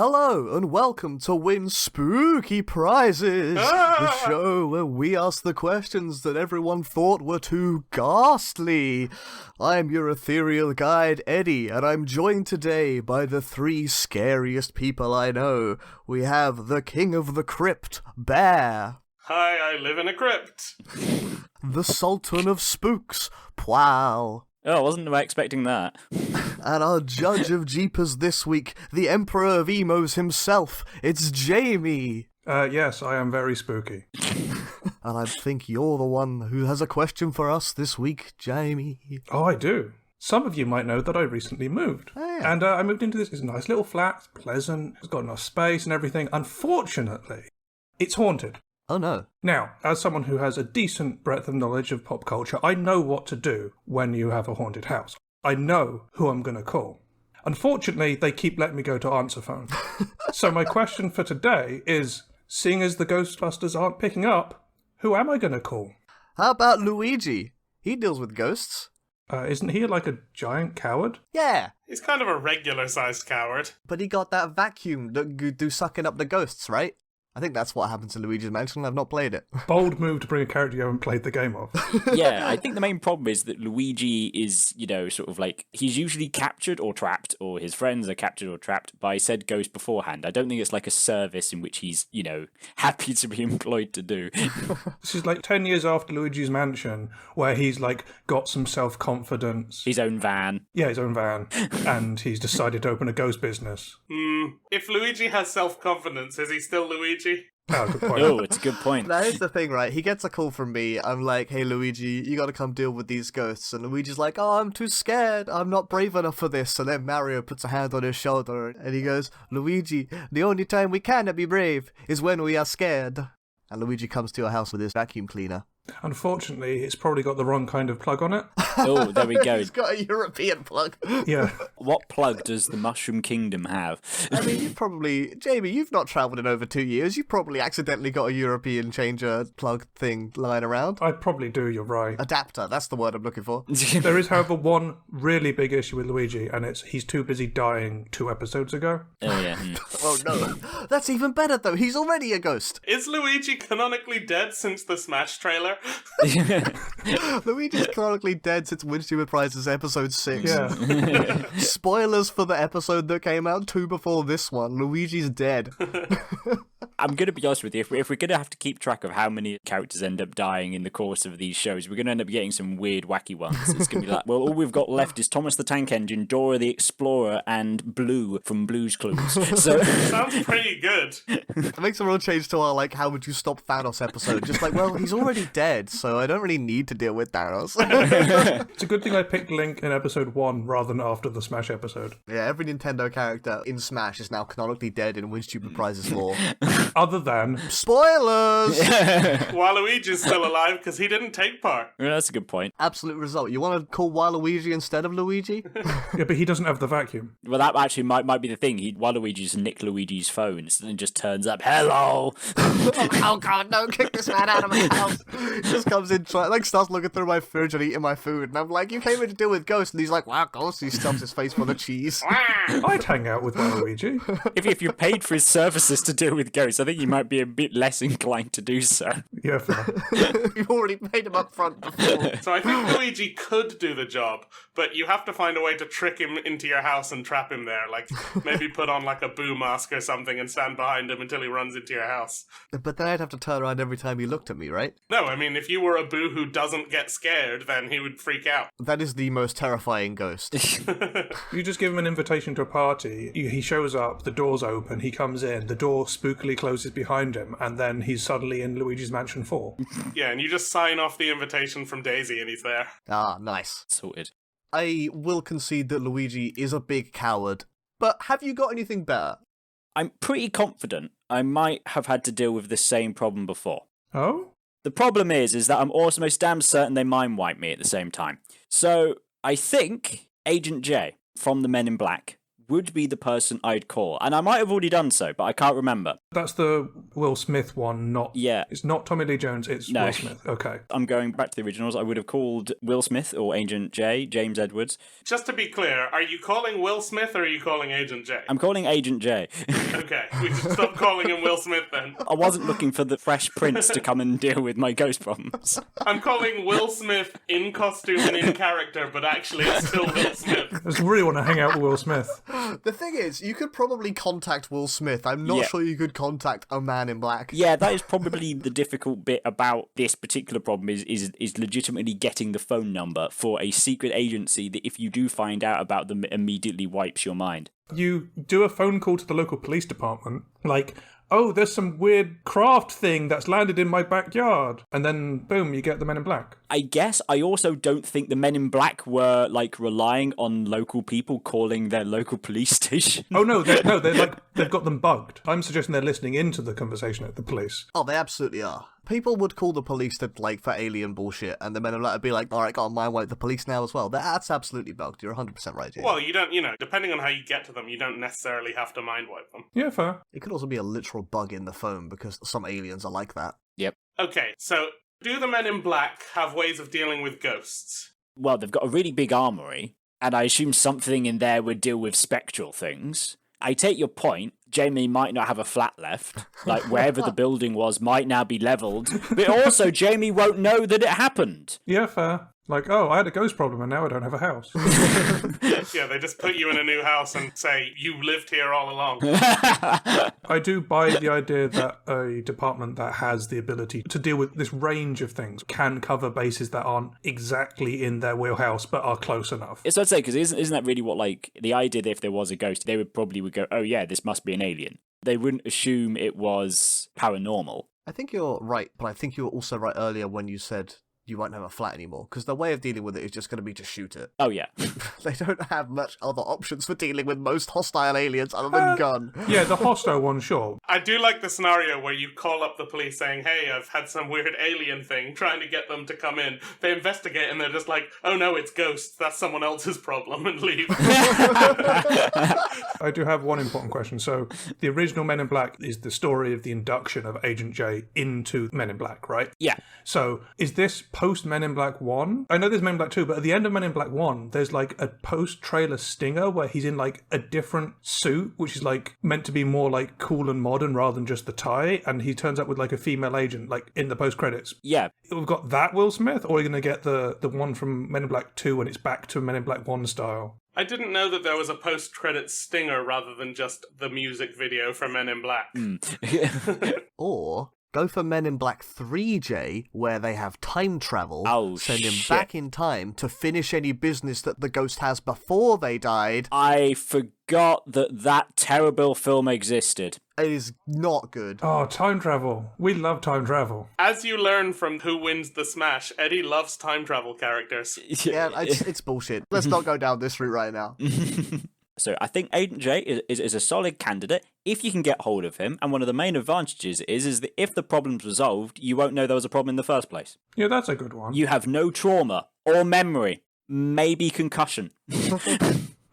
Hello and welcome to Win Spooky Prizes, the show where we ask the questions that everyone thought were too ghastly. I'm your ethereal guide, Eddie, and I'm joined today by the three scariest people I know. We have the King of the Crypt, Bear. Hi, I live in a crypt. The Sultan of Spooks, Pwal. Oh, I wasn't expecting that. And our judge of Jeepers this week, the Emperor of Emos himself, it's Jamie. Yes, I am very spooky. And I think you're the one who has a question for us this week, Jamie. Oh, I do. Some of you might know that I recently moved. Oh, yeah. And I moved into this nice little flat, it's pleasant, it's got enough space and everything. Unfortunately, it's haunted. Oh no. Now, as someone who has a decent breadth of knowledge of pop culture, I know what to do when you have a haunted house. I know who I'm going to call. Unfortunately, they keep letting me go to answer phone. So my question for today is, seeing as the Ghostbusters aren't picking up, who am I going to call? How about Luigi? He deals with ghosts. Isn't he like a giant coward? Yeah, He's kind of a regular-sized coward. but he got that vacuum that could do sucking up the ghosts, right? I think that's what happens in Luigi's Mansion. I've not played it. Bold move to bring a character you haven't played the game of. Yeah, I think the main problem is that Luigi is, sort of like, he's usually captured or trapped, or his friends are captured or trapped by said ghost beforehand. I don't think it's like a service in which he's, happy to be employed to do. This is like 10 years after Luigi's Mansion, where he's like got some self-confidence. His own van. Yeah, his own van. And he's decided to open a ghost business. If Luigi has self-confidence, is he still Luigi? Oh, good point. Oh, it's a good point. Now, here's the thing, right? He gets a call from me. I'm like, hey, Luigi, you gotta come deal with these ghosts. And Luigi's like, oh, I'm too scared. I'm not brave enough for this. And then Mario puts a hand on his shoulder and he goes, Luigi, the only time we cannot be brave is when we are scared. And Luigi comes to your house with his vacuum cleaner. Unfortunately, it's probably got the wrong kind of plug on it. Oh, there we go. He's got a European plug. Yeah. What plug does the Mushroom Kingdom have? I mean, Jamie, you've not travelled in over 2 years. You probably accidentally got a European changer plug thing lying around. I probably do, you're right. Adapter, that's the word I'm looking for. There is, however, one really big issue with Luigi, and it's he's too busy dying 2 episodes ago. Oh, yeah. Oh no, that's even better though, he's already a ghost. Is Luigi canonically dead since the Smash trailer? Luigi's chronically dead since Winstupid Prizes episode 6. Yeah. Spoilers for the episode that came out 2 before this one, Luigi's dead. I'm going to be honest with you, if we're going to have to keep track of how many characters end up dying in the course of these shows, we're going to end up getting some weird, wacky ones. It's going to be like, well, all we've got left is Thomas the Tank Engine, Dora the Explorer, and Blue from Blue's Clues. So Sounds pretty good. It makes a real change to our, how would you stop Thanos episode. Just like, well, he's already dead, so I don't really need to deal with Thanos. It's a good thing I picked Link in episode 1 rather than after the Smash episode. Yeah, every Nintendo character in Smash is now canonically dead in Winstupid Prizes lore. Other than... Spoilers! Waluigi's still alive because he didn't take part. Yeah, that's a good point. Absolute result. You want to call Waluigi instead of Luigi? Yeah, but he doesn't have the vacuum. Well, that actually might be the thing. Waluigi's nicked Luigi's phone and just turns up, hello! Oh god, no, kick this man out of my house. Just comes in, starts looking through my fridge and eating my food. And I'm like, you came in to deal with ghosts. And he's like, wow, ghosts. He stuffs his face full of cheese. I'd hang out with Waluigi. If you paid for his services to deal with ghosts, I think you might be a bit less inclined to do so. Yeah, fair. You've already paid him up front before. So I think Luigi could do the job, but you have to find a way to trick him into your house and trap him there. Like, maybe put on a boo mask or something and stand behind him until he runs into your house. But then I'd have to turn around every time he looked at me, right? No, I mean, if you were a boo who doesn't get scared, then he would freak out. That is the most terrifying ghost. You just give him an invitation to a party, he shows up, the door's open, he comes in, the door spookily closes behind him, and then he's suddenly in Luigi's Mansion 4. Yeah, and you just sign off the invitation from Daisy and he's there. Ah, nice. Sorted. I will concede that Luigi is a big coward, but have you got anything better? I'm pretty confident I might have had to deal with the same problem before. Oh? The problem is that I'm also most damn certain they mind wipe me at the same time. So I think Agent J from the Men in Black would be the person I'd call. And I might have already done so, but I can't remember. That's the Will Smith one, not... Yeah. It's not Tommy Lee Jones, it's No. Will Smith. Okay. I'm going back to the originals. I would have called Will Smith or Agent J, James Edwards. Just to be clear, are you calling Will Smith or are you calling Agent J? I'm calling Agent J. Okay, we should stop calling him Will Smith then. I wasn't looking for the Fresh Prince to come and deal with my ghost problems. I'm calling Will Smith in costume and in character, but actually it's still Will Smith. I just really want to hang out with Will Smith. The thing is, you could probably contact Will Smith. I'm not Yeah. sure you could contact a man in black. Yeah, that is probably the difficult bit about this particular problem is legitimately getting the phone number for a secret agency that if you do find out about them, it immediately wipes your mind. You do a phone call to the local police department, like, oh, there's some weird craft thing that's landed in my backyard. And then, boom, you get the Men in Black. I guess I also don't think the Men in Black were, like, relying on local people calling their local police station. Oh, no, they've got them bugged. I'm suggesting they're listening into the conversation at the police. Oh, they absolutely are. People would call the police to, like, for alien bullshit, and the men in black would be like, alright, got on my way, the police now as well. That's absolutely bugged. You're 100% right, Jay. Well, you don't, depending on how you get to them, you don't necessarily have to mind wipe them. Yeah, fair. It could also be a literal bug in the phone, because some aliens are like that. Yep. Okay, so do the Men in Black have ways of dealing with ghosts? Well, they've got a really big armory, and I assume something in there would deal with spectral things. I take your point. Jamie might not have a flat left. Like, wherever the building was might now be leveled. But also, Jamie won't know that it happened. Yeah, fair. Like, oh, I had a ghost problem and now I don't have a house. Yeah, they just put you in a new house and say, you lived here all along. I do buy the idea that a department that has the ability to deal with this range of things can cover bases that aren't exactly in their wheelhouse but are close enough. So I'd say, because isn't that really what, like, the idea that if there was a ghost, they would go, oh yeah, this must be an alien. They wouldn't assume it was paranormal. I think you're right, but I think you were also right earlier when you said you won't have a flat anymore, because the way of dealing with it is just going to be to shoot it. Oh yeah. They don't have much other options for dealing with most hostile aliens other than gun. Yeah, the hostile one, sure. I do like the scenario where you call up the police saying, hey, I've had some weird alien thing, trying to get them to come in. They investigate and they're just like, oh no, it's ghosts, that's someone else's problem, and leave. I do have one important question. So, the original Men in Black is the story of the induction of Agent J into Men in Black, right? Yeah. So, is this post Men in Black 1? I know there's Men in Black 2, but at the end of Men in Black 1, there's like a post-trailer stinger where he's in like a different suit, which is like meant to be more like cool and modern rather than just the tie, and he turns up with like a female agent, like in the post-credits. Yeah. We've got that Will Smith, or are you going to get the one from Men in Black 2 when it's back to Men in Black 1 style? I didn't know that there was a post-credit stinger rather than just the music video for Men in Black. Or go for Men in Black 3J, where they have time travel. Oh, send him shit. back in time to finish any business that the ghost has before they died. I forgot that terrible film existed. It is not good. Oh, time travel. We love time travel. As you learn from Who Wins the Smash, Eddie loves time travel characters. Yeah, it's bullshit. Let's not go down this route right now. So I think Agent J is a solid candidate if you can get hold of him, and one of the main advantages is that if the problem's resolved, you won't know there was a problem in the first place. Yeah, that's a good one. You have no trauma or memory, maybe concussion.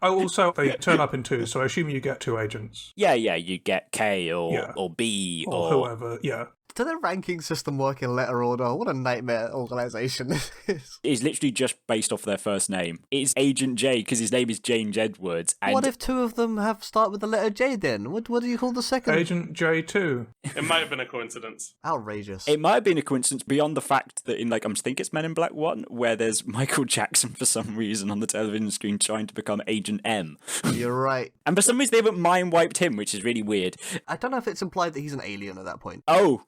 Oh, also, they turn up in 2, so I assume you get 2 agents. Yeah, you get K or Yeah. or B Or whoever, yeah. Does the ranking system work in letter order? What a nightmare organisation this is. It's literally just based off their first name. It's Agent J because his name is James Edwards. And What if 2 of them have start with the letter J then? What do you call the second? Agent J2. It might have been a coincidence. Outrageous. it might have been a coincidence beyond the fact that in I think it's Men in Black 1 where there's Michael Jackson for some reason on the television screen trying to become Agent M. You're right. And for some reason they haven't mind wiped him, which is really weird. I don't know if it's implied that he's an alien at that point. Oh.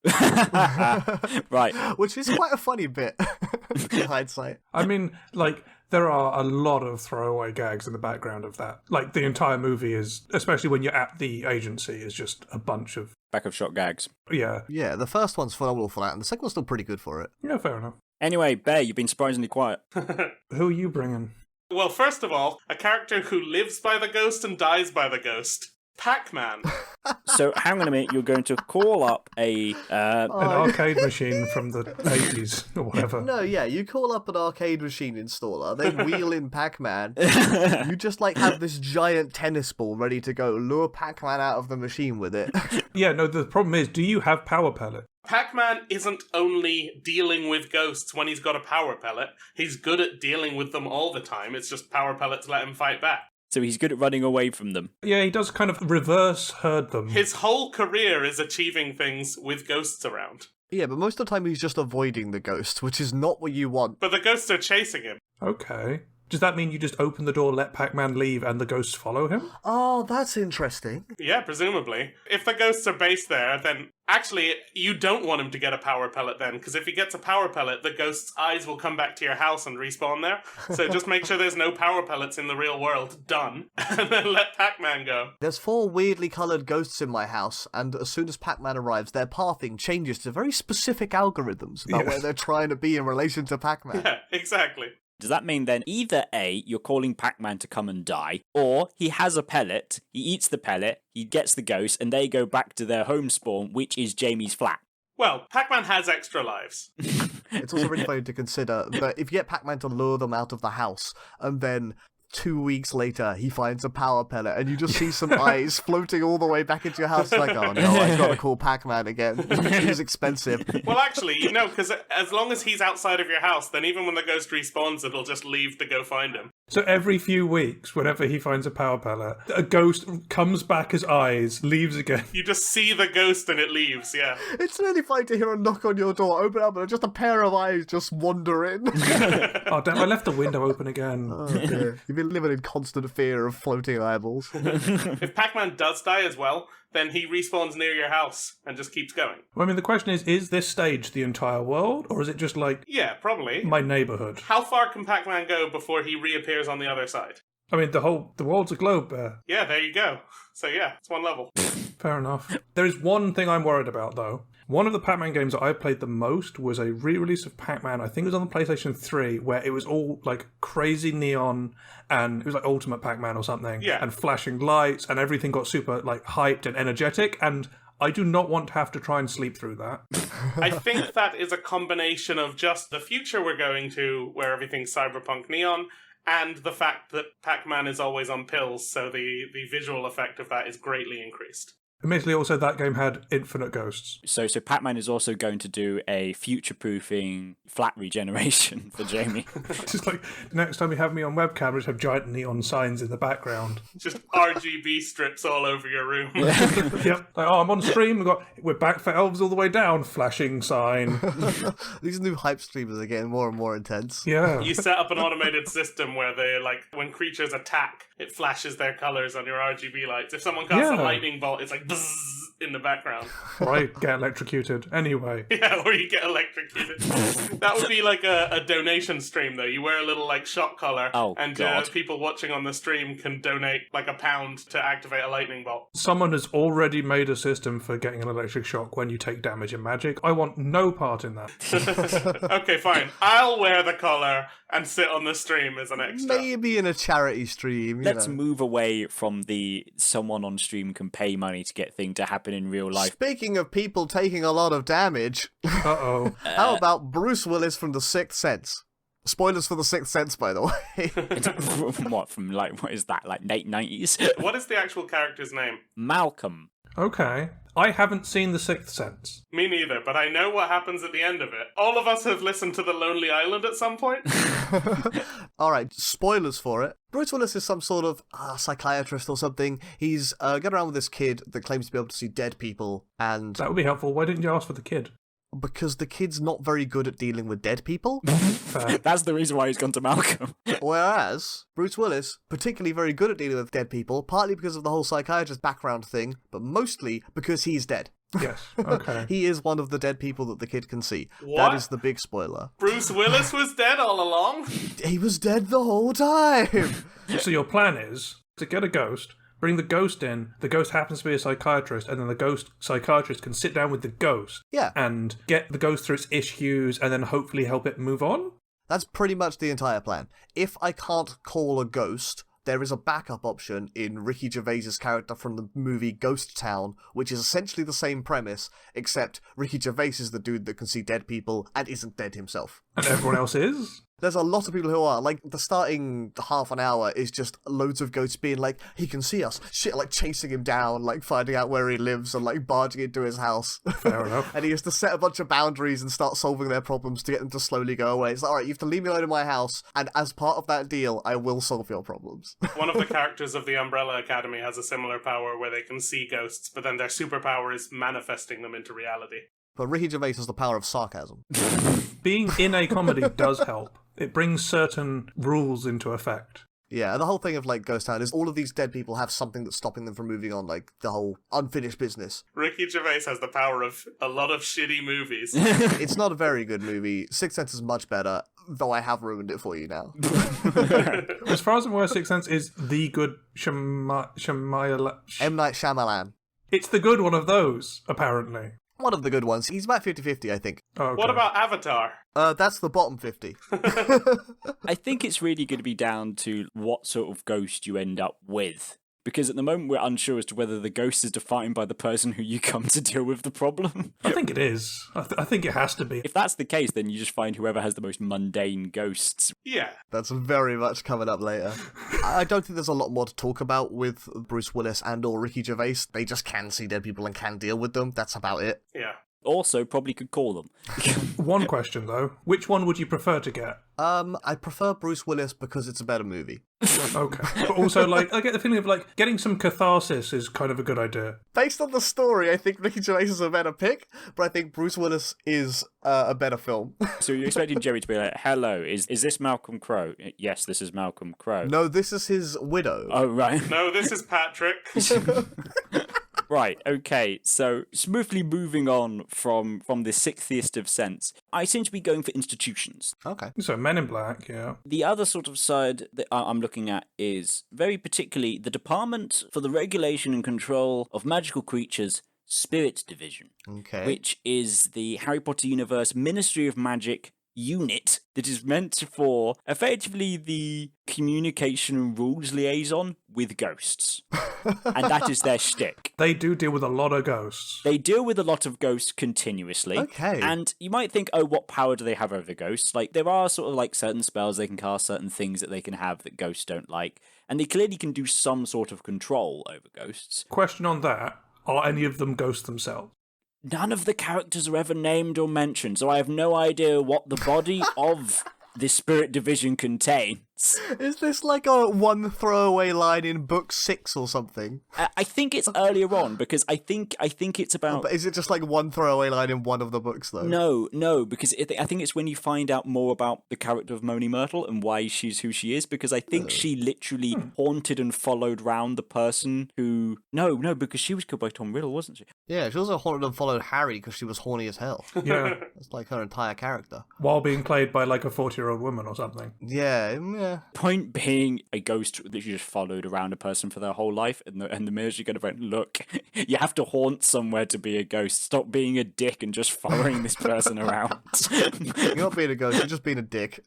Right. Which is quite a funny bit in hindsight. I mean, like, there are a lot of throwaway gags in the background of that. Like, the entire movie is, especially when you're at the agency, is just a bunch of, Back of shot gags. yeah. Yeah, the first one's phenomenal for that, and the second one's still pretty good for it. Yeah, fair enough. Anyway, Bear, you've been surprisingly quiet. Who are you bringing? Well, first of all, a character who lives by the ghost and dies by the ghost. Pac-Man. So hang on a minute, you're going to call up an arcade machine from the 80s or whatever. No, yeah, you call up an arcade machine installer, they wheel in Pac-Man, you just have this giant tennis ball ready to go, lure Pac-Man out of the machine with it. Yeah, no, the problem is, do you have power pellet? Pac-Man isn't only dealing with ghosts when he's got a power pellet, he's good at dealing with them all the time, it's just power pellets let him fight back. So he's good at running away from them. Yeah, he does kind of reverse herd them. His whole career is achieving things with ghosts around. Yeah, but most of the time he's just avoiding the ghost, which is not what you want. But the ghosts are chasing him. Okay. Does that mean you just open the door, let Pac-Man leave, and the ghosts follow him? Oh, that's interesting. Yeah, presumably. If the ghosts are based there, then actually, you don't want him to get a power pellet then, because if he gets a power pellet, the ghost's eyes will come back to your house and respawn there. So just make sure there's no power pellets in the real world. Done. And then let Pac-Man go. There's 4 weirdly coloured ghosts in my house, and as soon as Pac-Man arrives, their pathing changes to very specific algorithms about where they're trying to be in relation to Pac-Man. Yeah, exactly. Does that mean then either A, you're calling Pac-Man to come and die, or he has a pellet, he eats the pellet, he gets the ghost, and they go back to their home spawn, which is Jamie's flat? Well, Pac-Man has extra lives. It's also really funny to consider that if you get Pac-Man to lure them out of the house, and then 2 weeks later he finds a power pellet, and you just see some eyes floating all the way back into your house, oh no, I gotta call Pac-Man again. He's expensive. Well, actually, because as long as he's outside of your house, then even when the ghost respawns, it'll just leave to go find him. So every few weeks, whenever he finds a power pellet, a ghost comes back as eyes, leaves again. You just see the ghost and it leaves, yeah. It's really funny to hear a knock on your door, open up, and just a pair of eyes just wander in. Oh, damn, I left the window open again. Oh, dear. You've been living in constant fear of floating eyeballs. If Pac-Man does die as well, then he respawns near your house and just keeps going. Well, I mean, the question is this stage the entire world, or is it just Yeah, probably. my neighbourhood? How far can Pac-Man go before he reappears on the other side? I mean, the world's a globe, Bear. Yeah, there you go. So yeah, it's one level. Fair enough. There is one thing I'm worried about, though. One of the Pac-Man games that I played the most was a re-release of Pac-Man, I think it was on the PlayStation 3, where it was all crazy neon, and it was like Ultimate Pac-Man or something, and flashing lights, and everything got super hyped and energetic, and I do not want to have to try and sleep through that. I think that is a combination of just the future we're going to, where everything's cyberpunk neon, and the fact that Pac-Man is always on pills, so the visual effect of that is greatly increased. Admittedly, also, that game had infinite ghosts. So Pac-Man is also going to do a future-proofing flat regeneration for Jamie. Just next time you have me on webcam, just have giant neon signs in the background. Just RGB strips all over your room. Yep. I'm on stream, we're back for elves all the way down, flashing sign. These new hype streamers are getting more and more intense. Yeah. You set up an automated system where they, when creatures attack, it flashes their colours on your RGB lights. If someone casts a lightning bolt, it's like bzzz in the background. Right, get electrocuted. Anyway. Yeah, or you get electrocuted. That would be like a donation stream, though. You wear a little shock collar, and people watching on the stream can donate £1 to activate a lightning bolt. Someone has already made a system for getting an electric shock when you take damage in Magic. I want no part in that. Okay, fine. I'll wear the collar and sit on the stream as an extra. Maybe in a charity stream. Let's move away from the someone on stream can pay money to get thing to happen in real life. Speaking of people taking a lot of damage, Uh-oh. How about Bruce Willis from The Sixth Sense? Spoilers for The Sixth Sense, by the way. What is that, late 90s? What is the actual character's name? Malcolm. Okay. I haven't seen The Sixth Sense. Me neither, but I know what happens at the end of it. All of us have listened to The Lonely Island at some point. Alright, spoilers for it. Bruce Willis is some sort of psychiatrist or something. He's going around with this kid that claims to be able to see dead people, and... That would be helpful. Why didn't you ask for the kid? Because the kid's not very good at dealing with dead people. That's the reason why he's gone to Malcolm. Whereas Bruce Willis, particularly very good at dealing with dead people, partly because of the whole psychiatrist background thing, but mostly because he's dead. Yes, okay. He is one of the dead people that the kid can see. What? That is the big spoiler. Bruce Willis was dead all along? He was dead the whole time! So your plan is to get a ghost, bring the ghost in, the ghost happens to be a psychiatrist, and then the ghost psychiatrist can sit down with the ghost and get the ghost through its issues and then hopefully help it move on? That's pretty much the entire plan. If I can't call a ghost, there is a backup option in Ricky Gervais's character from the movie Ghost Town, which is essentially the same premise, except Ricky Gervais is the dude that can see dead people and isn't dead himself. And everyone else is? There's a lot of people who are. Like, the starting half an hour is just loads of ghosts being like, he can see us. Shit, like, chasing him down, like, finding out where he lives and, like, barging into his house. Fair enough. And he has to set a bunch of boundaries and start solving their problems to get them to slowly go away. It's like, alright, you have to leave me alone in my house, and as part of that deal, I will solve your problems. One of the characters of the Umbrella Academy has a similar power where they can see ghosts, but then their superpower is manifesting them into reality. But Ricky Gervais has the power of sarcasm. Being in a comedy does help. It brings certain rules into effect. Yeah, and the whole thing of, like, Ghost Town is all of these dead people have something that's stopping them from moving on, like, the whole unfinished business. Ricky Gervais has the power of a lot of shitty movies. It's not a very good movie. Sixth Sense is much better, though I have ruined it for you now. As far as I'm aware, Sixth Sense is the good Shyamalan. M. Night Shyamalan. It's the good one of those, apparently. One of the good ones. He's about 50-50, I think. Oh, okay. What about Avatar? That's the bottom 50. I think it's really going to be down to what sort of ghost you end up with. Because at the moment we're unsure as to whether the ghost is defined by the person who you come to deal with the problem. I think it is. I think it has to be. If that's the case, then you just find whoever has the most mundane ghosts. Yeah. That's very much coming up later. I don't think there's a lot more to talk about with Bruce Willis and or Ricky Gervais. They just can see dead people and can deal with them. That's about it. Yeah. Also, probably could call them. One question, though. Which one would you prefer to get? I prefer Bruce Willis because it's a better movie. Okay. But also, like, I get the feeling of, like, getting some catharsis is kind of a good idea. Based on the story, I think Ricky Gervais is a better pick, but I think Bruce Willis is a better film. So you're expecting Jerry to be like, hello, is this Malcolm Crowe? Yes, this is Malcolm Crowe. No, this is his widow. Oh, right. No, this is Patrick. Right, okay, so smoothly moving on from the 60th of sense, I seem to be going for institutions. Okay. So, Men in Black, yeah. The other sort of side that I'm looking at is very particularly the Department for the Regulation and Control of Magical Creatures Spirit Division, Okay. which is the Harry Potter universe Ministry of Magic unit that is meant for effectively the communication and rules liaison with ghosts. And that is their shtick. They do deal with a lot of ghosts. They deal with a lot of ghosts continuously. Okay. And you might think, oh, what power do they have over ghosts? Like, there are sort of like certain spells they can cast, certain things that they can have that ghosts don't like. And they clearly can do some sort of control over ghosts. Question on that. Are any of them ghosts themselves? None of the characters are ever named or mentioned, so I have no idea what the body of the Spirit Division contains. Is this like a one throwaway line in book 6 or something? I think it's earlier on, because I think it's about... But is it just like one throwaway line in one of the books, though? No, because I think it's when you find out more about the character of Moni Myrtle and why she's who she is, because I think she literally haunted and followed round the person who... No, because she was killed by Tom Riddle, wasn't she? Yeah, she also haunted and followed Harry because she was horny as hell. Yeah. That's like her entire character. While being played by like a 40-year-old woman or something. Yeah. Point being, a ghost that you just followed around a person for their whole life, and the mirrors you're going to look, you have to haunt somewhere to be a ghost. Stop being a dick and just following this person around. You're not being a ghost, you're just being a dick.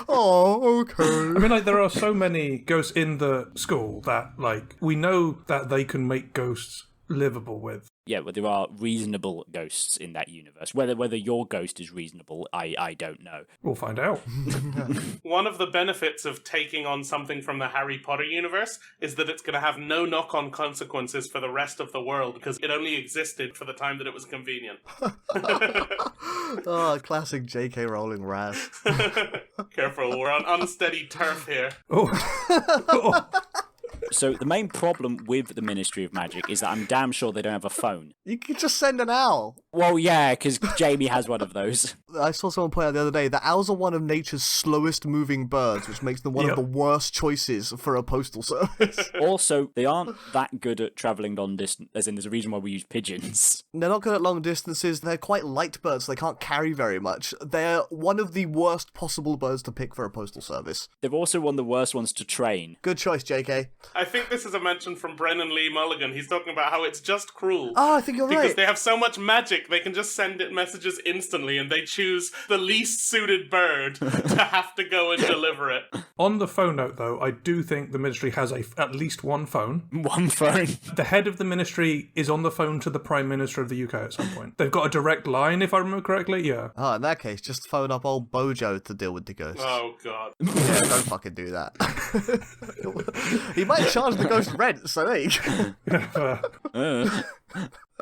Oh, okay. I mean, like, there are so many ghosts in the school that, like, we know that they can make ghosts livable with. Yeah, but there are reasonable ghosts in that universe. Whether your ghost is reasonable, I don't know. We'll find out. One of the benefits of taking on something from the Harry Potter universe is that it's going to have no knock-on consequences for the rest of the world, because it only existed for the time that it was convenient. Oh, classic J.K. Rowling Raz. Careful, we're on unsteady turf here. Oh. So the main problem with the Ministry of Magic is that I'm damn sure they don't have a phone. You could just send an owl. Well, yeah, because Jamie has one of those. I saw someone point out the other day that owls are one of nature's slowest moving birds, which makes them one of the worst choices for a postal service. Also, they aren't that good at travelling long distance, as in there's a reason why we use pigeons. They're not good at long distances, they're quite light birds, so they can't carry very much. They're one of the worst possible birds to pick for a postal service. They're also one of the worst ones to train. Good choice, JK. I think this is a mention from Brennan Lee Mulligan. He's talking about how it's just cruel. Oh, I think you're Because right. they have so much magic, they can just send it messages instantly, and they choose the least suited bird to have to go and deliver it. On the phone note, though, I do think the ministry has at least one phone. One phone. The head of the ministry is on the phone to the Prime Minister of the UK at some point. They've got a direct line, if I remember correctly, yeah. Oh, in that case, just phone up old Bojo to deal with the ghost. Oh, God. Yeah, don't fucking do that. He might charge the ghost rent, so hey.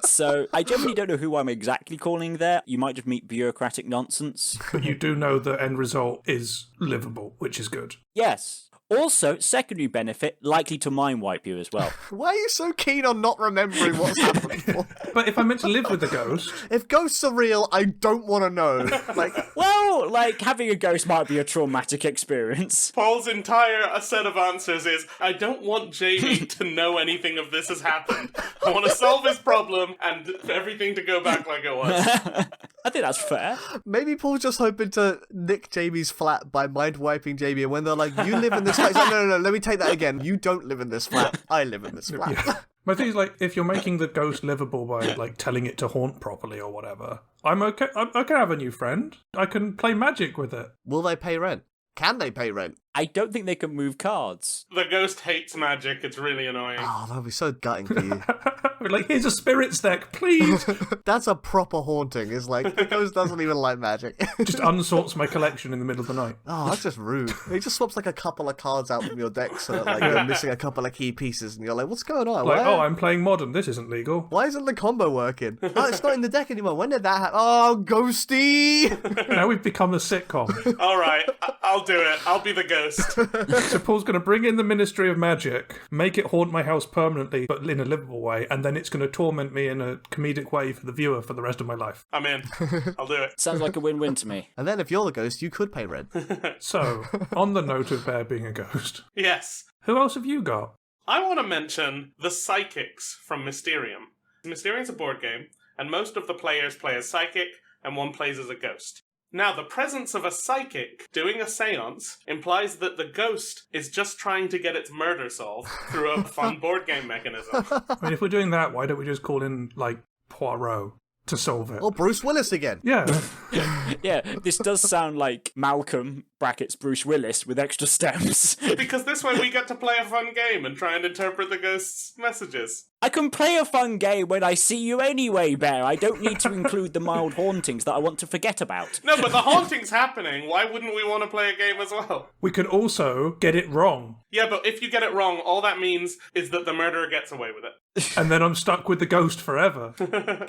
So, I generally don't know who I'm exactly calling there. You might just meet bureaucratic nonsense. But you do know the end result is livable, which is good. Yes. Also, secondary benefit, likely to mind wipe you as well. Why are you so keen on not remembering what's happened before? But if I'm meant to live with the ghost... If ghosts are real, I don't want to know. Like, Well, like, having a ghost might be a traumatic experience. Paul's entire set of answers is, I don't want Jamie to know anything of this has happened. I want to solve his problem and everything to go back like it was. I think that's fair. maybe Paul's just hoping to nick Jamie's flat by mind wiping Jamie, and when they're like, you live in this flat, he's like, no, let me take that again. You don't live in this flat. I live in this flat. Yeah. My thing is, like, if you're making the ghost livable by, like, telling it to haunt properly or whatever, I'm okay. I can have a new friend. I can play magic with it. Will they pay rent? Can they pay rent? I don't think they can move cards. The ghost hates magic. It's really annoying. Oh, that'd be so gutting for you. Like, here's a spirits deck, please. That's a proper haunting. It's like, the ghost doesn't even like magic. Just unsorts my collection in the middle of the night. Oh, that's just rude. He just swaps like a couple of cards out from your deck so that like you're missing a couple of key pieces and you're like, what's going on? Like, Why- oh, I'm playing modern. This isn't legal. Why isn't the combo working? Oh, it's not in the deck anymore. When did that happen? Oh, ghosty! Now we've become a sitcom. All right, I'll do it. I'll be the ghost. So Paul's going to bring in the Ministry of Magic, make it haunt my house permanently, but in a livable way, and then it's going to torment me in a comedic way for the viewer for the rest of my life. I'm in. I'll do it. Sounds like a win-win to me. And then if you're the ghost, you could pay rent. So, on the note of Bear being a ghost, Yes. who else have you got? I want to mention the Psychics from Mysterium. Mysterium's a board game, and most of the players play as psychic, and one plays as a ghost. Now, the presence of a psychic doing a seance implies that the ghost is just trying to get its murder solved through a fun board game mechanism. I mean, if we're doing that, why don't we just call in, like, Poirot to solve it? Or Bruce Willis again. Yeah. Yeah, this does sound like Malcolm brackets Bruce Willis with extra steps. Because this way we get to play a fun game and try and interpret the ghost's messages. I can play a fun game when I see you anyway, Bear. I don't need to include the mild hauntings that I want to forget about. No, but the haunting's happening. Why wouldn't we want to play a game as well? We could also get it wrong, Yeah, but if you get it wrong, all that means is that the murderer gets away with it. and then I'm stuck with the ghost forever.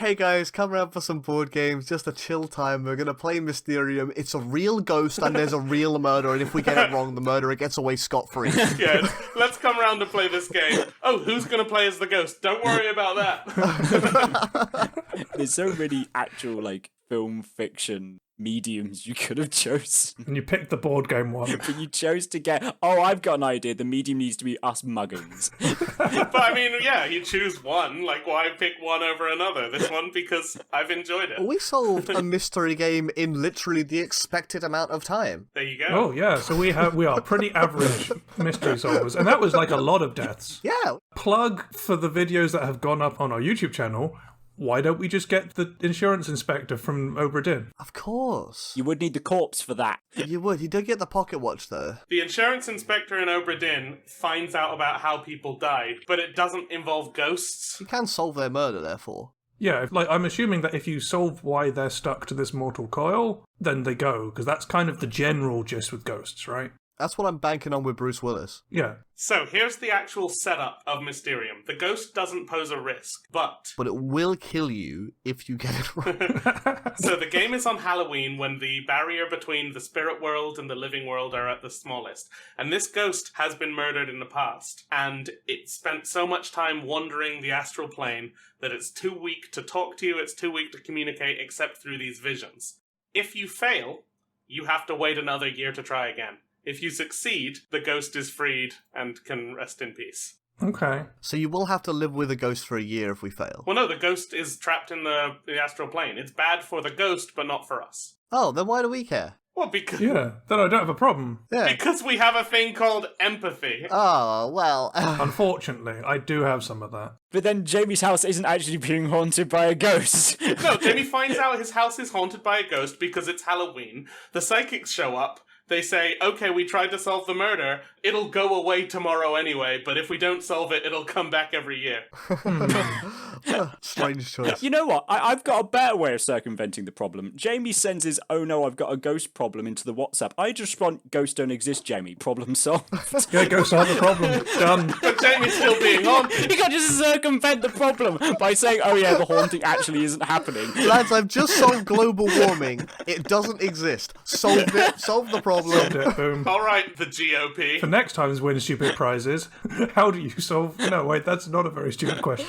Hey guys, come around for some board games, just a chill time. We're gonna play Mysterium. It's a real ghost and there's a real murderer, and if we get it wrong, the murderer gets away scot-free. Yeah, let's come round and play this game. Oh, who's going to play as the ghost? Don't worry about that. There's so many actual, like, film fiction mediums you could have chosen. And you picked the board game one. But you chose to get, oh, I've got an idea. The medium needs to be us muggins. But I mean, yeah, you choose one. Like, why pick one over another? This one because I've enjoyed it. We solved a mystery game in literally the expected amount of time. There you go. Oh, yeah, so we are pretty average mystery solvers. And that was like a lot of deaths. Yeah. Plug for the videos that have gone up on our YouTube channel. Why don't we just get the insurance inspector from Obra Dinn? Of course. You would need the corpse for that. You would. You did get the pocket watch, though. The insurance inspector in Obra Dinn finds out about how people died, but it doesn't involve ghosts. You can solve their murder, therefore. Yeah, like I'm assuming that if you solve why they're stuck to this mortal coil, then they go, because that's kind of the general gist with ghosts, right? That's what I'm banking on with Bruce Willis. Yeah. So, here's the actual setup of Mysterium. The ghost doesn't pose a risk, but... But it will kill you if you get it wrong. So the game is on Halloween when the barrier between the spirit world and the living world are at the smallest. And this ghost has been murdered in the past. And it spent so much time wandering the astral plane that it's too weak to talk to you, it's too weak to communicate except through these visions. If you fail, you have to wait another year to try again. If you succeed, the ghost is freed and can rest in peace. Okay. So you will have to live with a ghost for a year if we fail. Well, no, the ghost is trapped in the astral plane. It's bad for the ghost, but not for us. Oh, then why do we care? Well, because Yeah, then I don't have a problem. Yeah. because we have a thing called empathy. Oh, well. Unfortunately, I do have some of that. But then Jamie's house isn't actually being haunted by a ghost. No, Jamie finds out his house is haunted by a ghost because it's Halloween. The psychics show up. They say, okay, we tried to solve the murder. It'll go away tomorrow anyway, but if we don't solve it, it'll come back every year. Strange choice. You know what? I've got a better way of circumventing the problem. Jamie sends his, oh no, I've got a ghost problem into the WhatsApp. I just respond, ghosts don't exist, Jamie. Problem solved. Yeah, go solve the problem. Done. But Jamie's still being haunted. You can't just circumvent the problem by saying, oh yeah, the haunting actually isn't happening. Lads, I've just solved global warming. It doesn't exist. Solved it. Solved the problem. Solved it, boom. All right, the GOP. For next time's Win Stupid Prizes, how do you solve... No, wait, that's not a very stupid question.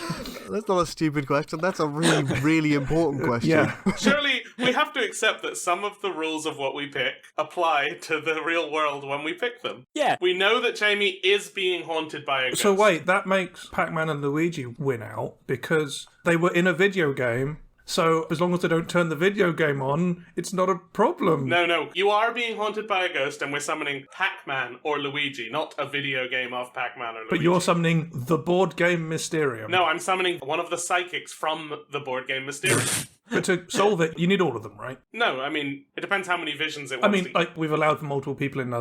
That's not a stupid question. That's a really, really important question. Yeah. Surely we have to accept that some of the rules of what we pick apply to the real world when we pick them. Yeah. We know that Jamie is being haunted by a ghost. So wait, that makes Pac-Man and Luigi win out because they were in a video game. So as long as they don't turn the video game on, it's not a problem. No, you are being haunted by a ghost and we're summoning Pac-Man or Luigi, not a video game of Pac-Man or Luigi. But you're summoning the board game Mysterium. No, I'm summoning one of the psychics from the board game Mysterium. But to solve it, you need all of them, right? No, I mean, it depends how many visions it I wants mean, to like, we've allowed multiple people in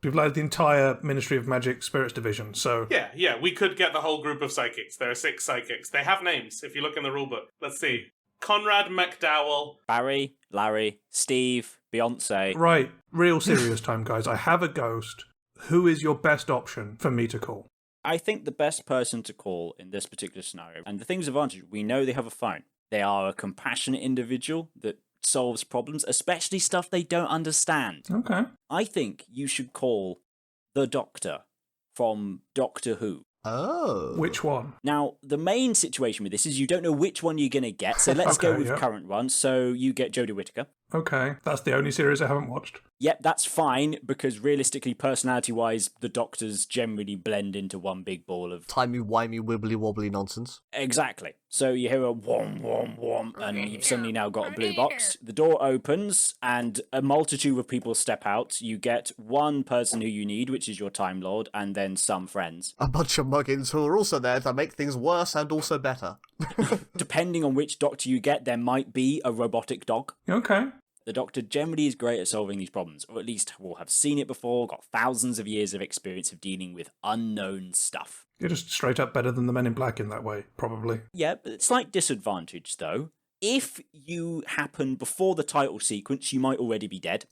we've allowed the entire Ministry of Magic Spirits Division, so... Yeah, we could get the whole group of psychics. There are 6 psychics. They have names, if you look in the rulebook. Let's see. Conrad McDowell. Barry, Larry, Steve, Beyonce. Right, real serious time, guys. I have a ghost. Who is your best option for me to call? I think the best person to call in this particular scenario, and the thing's advantage, we know they have a phone. They are a compassionate individual that solves problems, especially stuff they don't understand. Okay. I think you should call the Doctor from Doctor Who. Oh. Which one? Now, the main situation with this is you don't know which one you're going to get, so let's go Okay, with yep. current ones. So you get Jodie Whittaker. Okay, that's the only series I haven't watched. Yep, that's fine, because realistically, personality-wise, the Doctors generally blend into one big ball of... Timey-wimey, wibbly-wobbly nonsense. Exactly. So you hear a whom, whom, whom, and you've suddenly now got a blue box. The door opens, and a multitude of people step out. You get one person who you need, which is your Time Lord, and then some friends. A bunch of muggins who are also there to make things worse and also better. Depending on which Doctor you get, there might be a robotic dog. Okay. The Doctor generally is great at solving these problems, or at least will have seen it before, got thousands of years of experience of dealing with unknown stuff. You're just straight up better than the Men in Black in that way, probably. Yeah, but slight disadvantage though. If you happen before the title sequence, you might already be dead.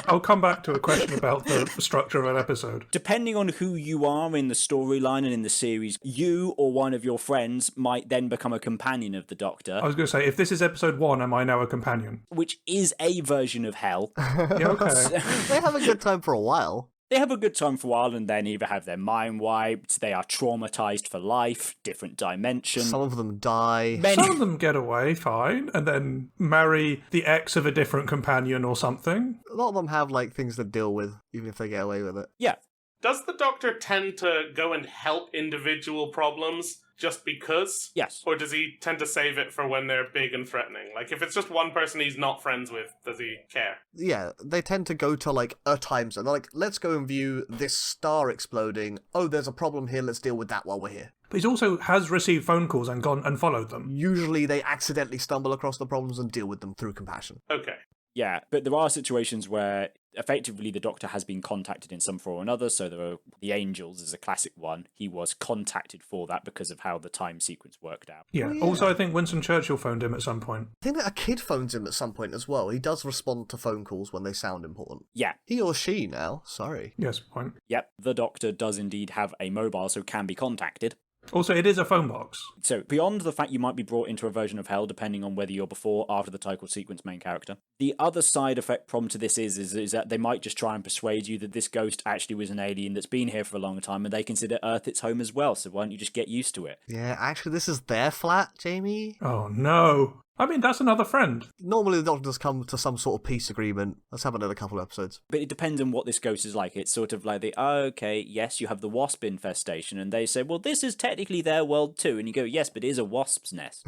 I'll come back to a question about the structure of an episode. Depending on who you are in the storyline and in the series, you or one of your friends might then become a companion of the Doctor, I was going to say, if this is episode 1, am I now a companion? which is a version of hell. Yeah, okay. They have a good time for a while. They have a good time for a while and then either have their mind wiped, they are traumatized for life, different dimension. Some of them die. Some of them get away fine, and then marry the ex of a different companion or something. A lot of them have, like, things to deal with, even if they get away with it. Yeah. Does the Doctor tend to go and help individual problems just because? Yes. Or does he tend to save it for when they're big and threatening? Like, if it's just one person he's not friends with, does he care? Yeah, they tend to go to, like, a time zone. They're like, let's go and view this star exploding. Oh, there's a problem here, let's deal with that while we're here. But he also has received phone calls and gone and followed them. Usually they accidentally stumble across the problems and deal with them through compassion. Okay. Yeah, but there are situations where effectively the Doctor has been contacted in some form or another. So there are the Angels is a classic one. He was contacted for that because of how the time sequence worked out. Yeah. Oh, yeah. Also, I think Winston Churchill phoned him at some point. I think that a kid phones him at some point as well. He does respond to phone calls when they sound important. Yeah. He or she now, sorry. Yes, point. Yep, the Doctor does indeed have a mobile, so can be contacted. Also, it is a phone box. So, beyond the fact you might be brought into a version of hell, depending on whether you're before or after the title sequence main character, the other side effect problem to this is that they might just try and persuade you that this ghost actually was an alien that's been here for a long time and they consider Earth its home as well, so why don't you just get used to it? Yeah, actually this is their flat, Jamie. Oh, no. I mean, that's another friend. Normally the Doctor does come to some sort of peace agreement. That's happened in a couple of episodes. But it depends on what this ghost is like. It's sort of like okay, yes, you have the wasp infestation, and they say, well, this is technically their world too. And you go, yes, but it is a wasp's nest.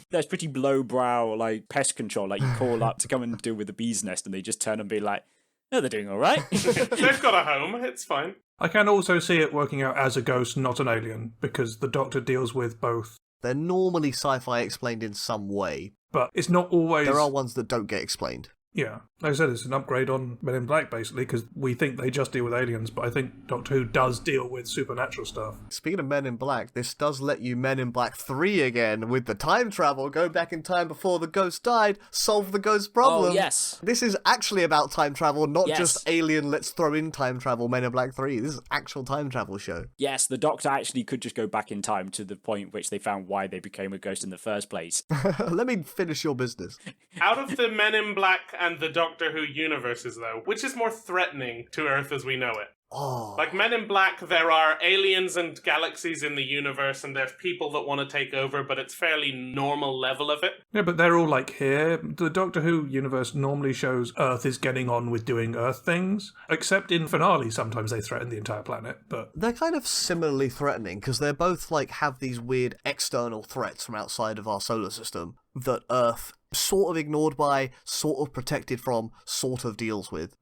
That's pretty lowbrow, like, pest control. Like, you call up to come and deal with the bee's nest, and they just turn and be like, no, they're doing all right. They've got a home, it's fine. I can also see it working out as a ghost, not an alien, because the Doctor deals with both. They're normally sci-fi explained in some way. But it's not always... There are ones that don't get explained. Yeah. Like I said, it's an upgrade on Men in Black, basically, because we think they just deal with aliens, but I think Doctor Who does deal with supernatural stuff. Speaking of Men in Black, this does let you Men in Black 3 again with the time travel, go back in time before the ghost died, solve the ghost problem. Oh, yes. This is actually about time travel, not Yes. just alien, let's throw in time travel, Men in Black 3. This is actual time travel show. Yes, the Doctor actually could just go back in time to the point which they found why they became a ghost in the first place. Let me finish your business. Out of the Men in Black and the Doctor Who universes, though, which is more threatening to Earth as we know it? Oh. Like Men in Black, there are aliens and galaxies in the universe, and there's people that want to take over, but it's fairly normal level of it. Yeah, but they're all like here. The Doctor Who universe normally shows Earth is getting on with doing Earth things, except in finale sometimes they threaten the entire planet, but... They're kind of similarly threatening, because they're both, like, have these weird external threats from outside of our solar system that Earth sort of ignored by, sort of protected from, sort of deals with.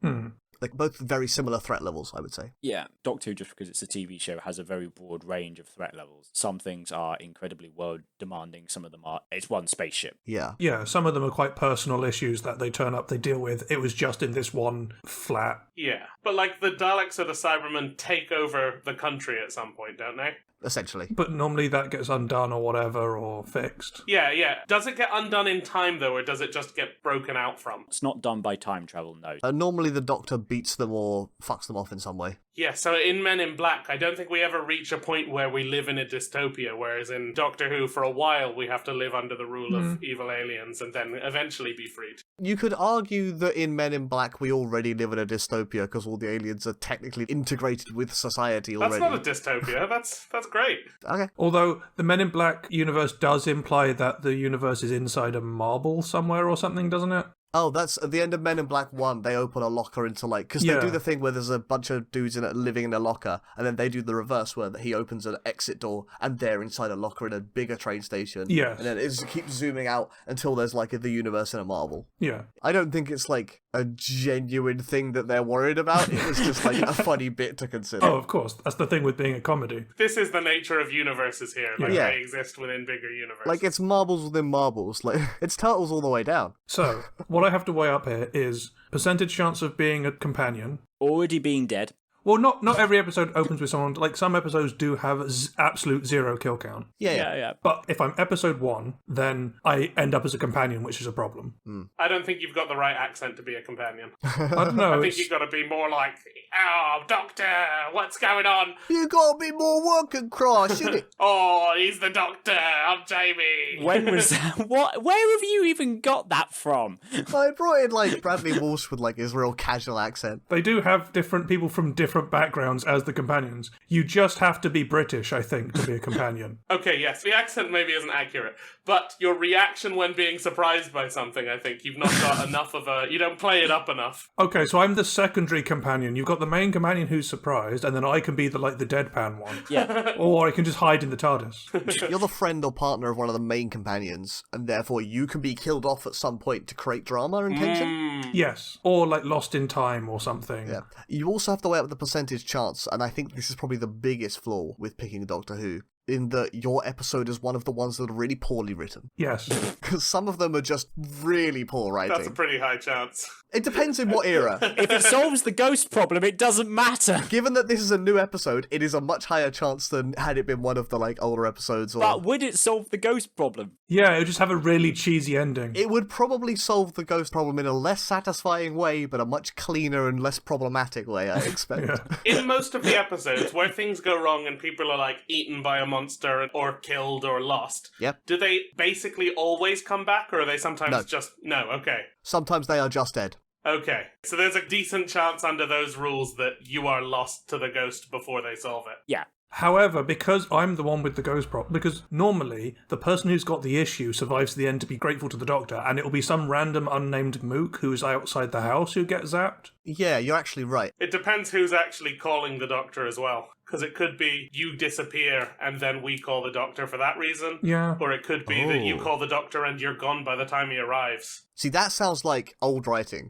Like, both very similar threat levels, I would say. Yeah, Doctor Who, just because it's a TV show, has a very broad range of threat levels. Some things are incredibly world demanding, some of them are, it's one spaceship. Yeah. Yeah, some of them are quite personal issues that they turn up, they deal with. It was just in this one flat. Yeah. But, like, the Daleks or the Cybermen take over the country at some point, don't they? Essentially. But normally that gets undone or whatever, or fixed. Yeah, yeah. Does it get undone in time, though, or does it just get broken out from? It's not done by time travel, no. Normally the Doctor beats them or fucks them off in some way. Yeah, so in Men in Black, I don't think we ever reach a point where we live in a dystopia, whereas in Doctor Who, for a while, we have to live under the rule of evil aliens and then eventually be freed. You could argue that in Men in Black we already live in a dystopia because all the aliens are technically integrated with society already. That's not a dystopia. That's great. Okay. Although the Men in Black universe does imply that the universe is inside a marble somewhere or something, doesn't it? Oh, that's at the end of Men in Black 1, they open a locker into, like, because Yeah. they do the thing where there's a bunch of dudes in it living in a locker, and then they do the reverse where he opens an exit door, and they're inside a locker in a bigger train station. Yes. And then it keeps zooming out until there's, like, the universe in a marble. Yeah. I don't think it's, like, a genuine thing that they're worried about. It was just, like, a funny bit to consider. Oh, of course. That's the thing with being a comedy. This is the nature of universes here. Like, Yeah. they exist within bigger universes. Like, it's marbles within marbles. Like, it's turtles all the way down. So, what I have to weigh up here is percentage chance of being a companion. Already being dead. Well, not every episode opens with someone. Like, some episodes do have absolute 0 kill count. Yeah. But if I'm episode 1, then I end up as a companion, which is a problem. I don't think you've got the right accent to be a companion. I don't know. I think it's- you've got to be more like, oh, Doctor, what's going on? You gotta be more working cross, innit? Oh, he's the Doctor. I'm Jamie. When was that? What? Where have you even got that from? I brought in, like, Bradley Walsh with, like, his real casual accent. They do have different people from different backgrounds as the companions. You just have to be British, I think, to be a companion. Okay, yes, the accent maybe isn't accurate, but your reaction when being surprised by something, I think you've not got enough of a... You don't play it up enough. Okay, so I'm the secondary companion. You've got the main companion who's surprised, and then I can be the deadpan one. Yeah. Or I can just hide in the TARDIS. You're the friend or partner of one of the main companions, and therefore you can be killed off at some point to create drama and tension. Yes. Or lost in time or something. Yeah. You also have to weigh up the percentage chance, and I think this is probably the biggest flaw with picking Doctor Who, in that your episode is one of the ones that are really poorly written. Yes. Because some of them are just really poor writing. That's a pretty high chance. It depends in what era. If it solves the ghost problem, it doesn't matter. Given that this is a new episode, it is a much higher chance than had it been one of the, like, older episodes. Or... But would it solve the ghost problem? Yeah, it would just have a really cheesy ending. It would probably solve the ghost problem in a less satisfying way, but a much cleaner and less problematic way, I expect. In most of the episodes where things go wrong and people are, like, eaten by a monster or killed or lost, Yep. do they basically always come back, or are they sometimes No. just... No, okay. Sometimes they are just dead. Okay. So there's a decent chance under those rules that you are lost to the ghost before they solve it. Yeah. However, because I'm the one with the ghost prop, because normally the person who's got the issue survives to the end to be grateful to the doctor, and it'll be some random unnamed mook who's outside the house who gets zapped. Yeah, you're actually right. It depends who's actually calling the doctor as well. Because it could be you disappear and then we call the doctor for that reason. Yeah. Or it could be that you call the doctor and you're gone by the time he arrives. See, that sounds like old writing.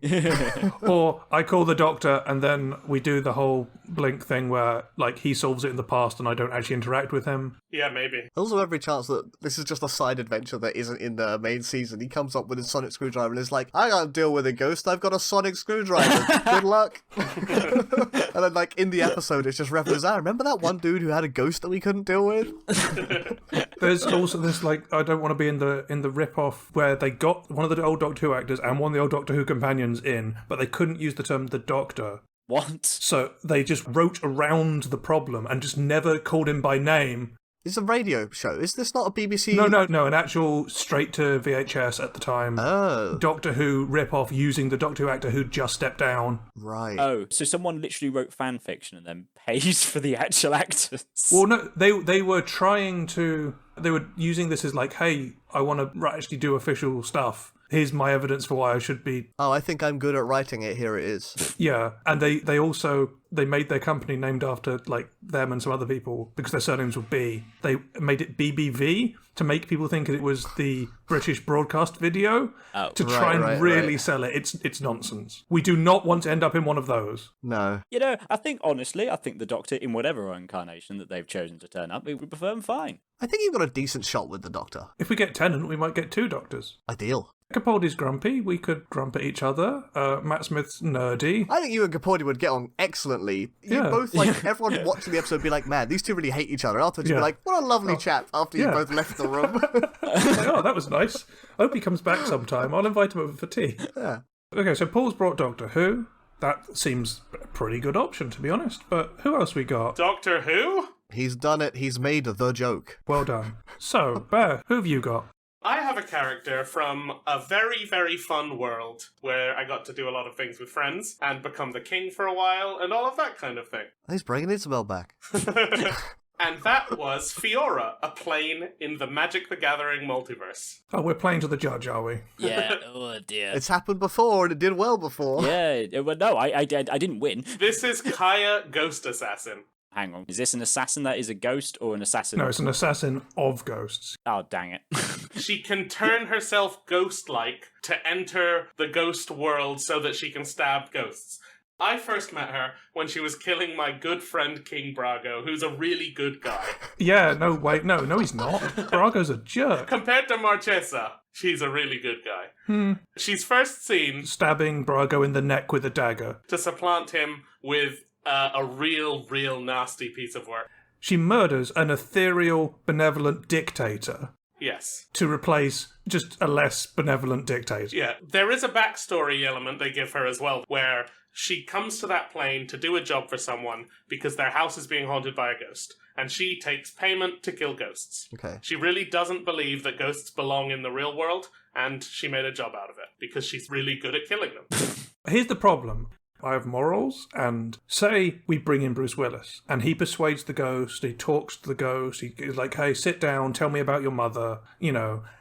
Or I call the doctor and then we do the whole Blink thing where, like, he solves it in the past and I don't actually interact with him. Yeah, maybe. Also, every chance that this is just a side adventure that isn't in the main season. He comes up with his sonic screwdriver and is like, I can't deal with a ghost, I've got a sonic screwdriver. Good luck. And then, like, in the episode, it's just references, I remember that one dude who had a ghost that we couldn't deal with? There's also this, like, I don't want to be in the rip-off where they got one of the old Doctor Who actors and one of the old Doctor Who companions in, but they couldn't use the term the Doctor. What? So they just wrote around the problem and just never called him by name. It's a radio show. Is this not a BBC? No, an actual straight to VHS at the time. Oh. Doctor Who rip-off using the Doctor Who actor who just stepped down. Right. Oh, so someone literally wrote fan fiction and then pays for the actual actors. Well, no, they were trying to... They were using this as like, hey, I want to actually do official stuff. Here's my evidence for why I should be... Oh, I think I'm good at writing it. Here it is. Yeah, and they also... They made their company named after, like, them and some other people, because their surnames were B. They made it BBV to make people think it was the British broadcast video, to try and really sell it. It's nonsense. We do not want to end up in one of those. No. You know, I think the Doctor, in whatever incarnation that they've chosen to turn up, we would prefer him fine. I think you've got a decent shot with the Doctor. If we get Tennant, we might get 2 Doctors. Ideal. Capaldi's grumpy. We could grump at each other. Matt Smith's nerdy. I think you and Capaldi would get on excellently. You both, like, everyone watching the episode would be like, man, these two really hate each other. Afterwards, you'd be like, what a lovely chap after you both left the room. Oh, that was nice. I hope he comes back sometime. I'll invite him over for tea. Yeah. Okay, so Paul's brought Doctor Who. That seems a pretty good option, to be honest. But who else we got? Doctor Who? He's done it. He's made the joke. Well done. So, Bear, who have you got? I have a character from a very, very fun world where I got to do a lot of things with friends and become the king for a while and all of that kind of thing. He's bringing Isabel back. And that was Fiora, a plane in the Magic the Gathering multiverse. Oh, we're playing to the judge, are we? Yeah, oh dear. It's happened before and it did well before. Yeah, well, no, I didn't win. This is Kaya, Ghost Assassin. Hang on, is this an assassin that is a ghost or an assassin? No, it's an assassin of ghosts. Oh, dang it. She can turn herself ghost-like to enter the ghost world so that she can stab ghosts. I first met her when she was killing my good friend King Brago, who's a really good guy. Yeah, no, wait, no, he's not. Brago's a jerk. Compared to Marchesa, she's a really good guy. She's first seen Stabbing Brago in the neck with a dagger. to supplant him with a real nasty piece of work. She murders an ethereal, benevolent dictator Yes. to replace just a less benevolent dictator. Yeah, there is a backstory element they give her as well, where she comes to that plane to do a job for someone because their house is being haunted by a ghost, and she takes payment to kill ghosts. Okay. She really doesn't believe that ghosts belong in the real world, and she made a job out of it because she's really good at killing them. Here's the problem. I have morals, and say we bring in Bruce Willis, and he persuades the ghost, he talks to the ghost, he's like, hey, sit down, tell me about your mother,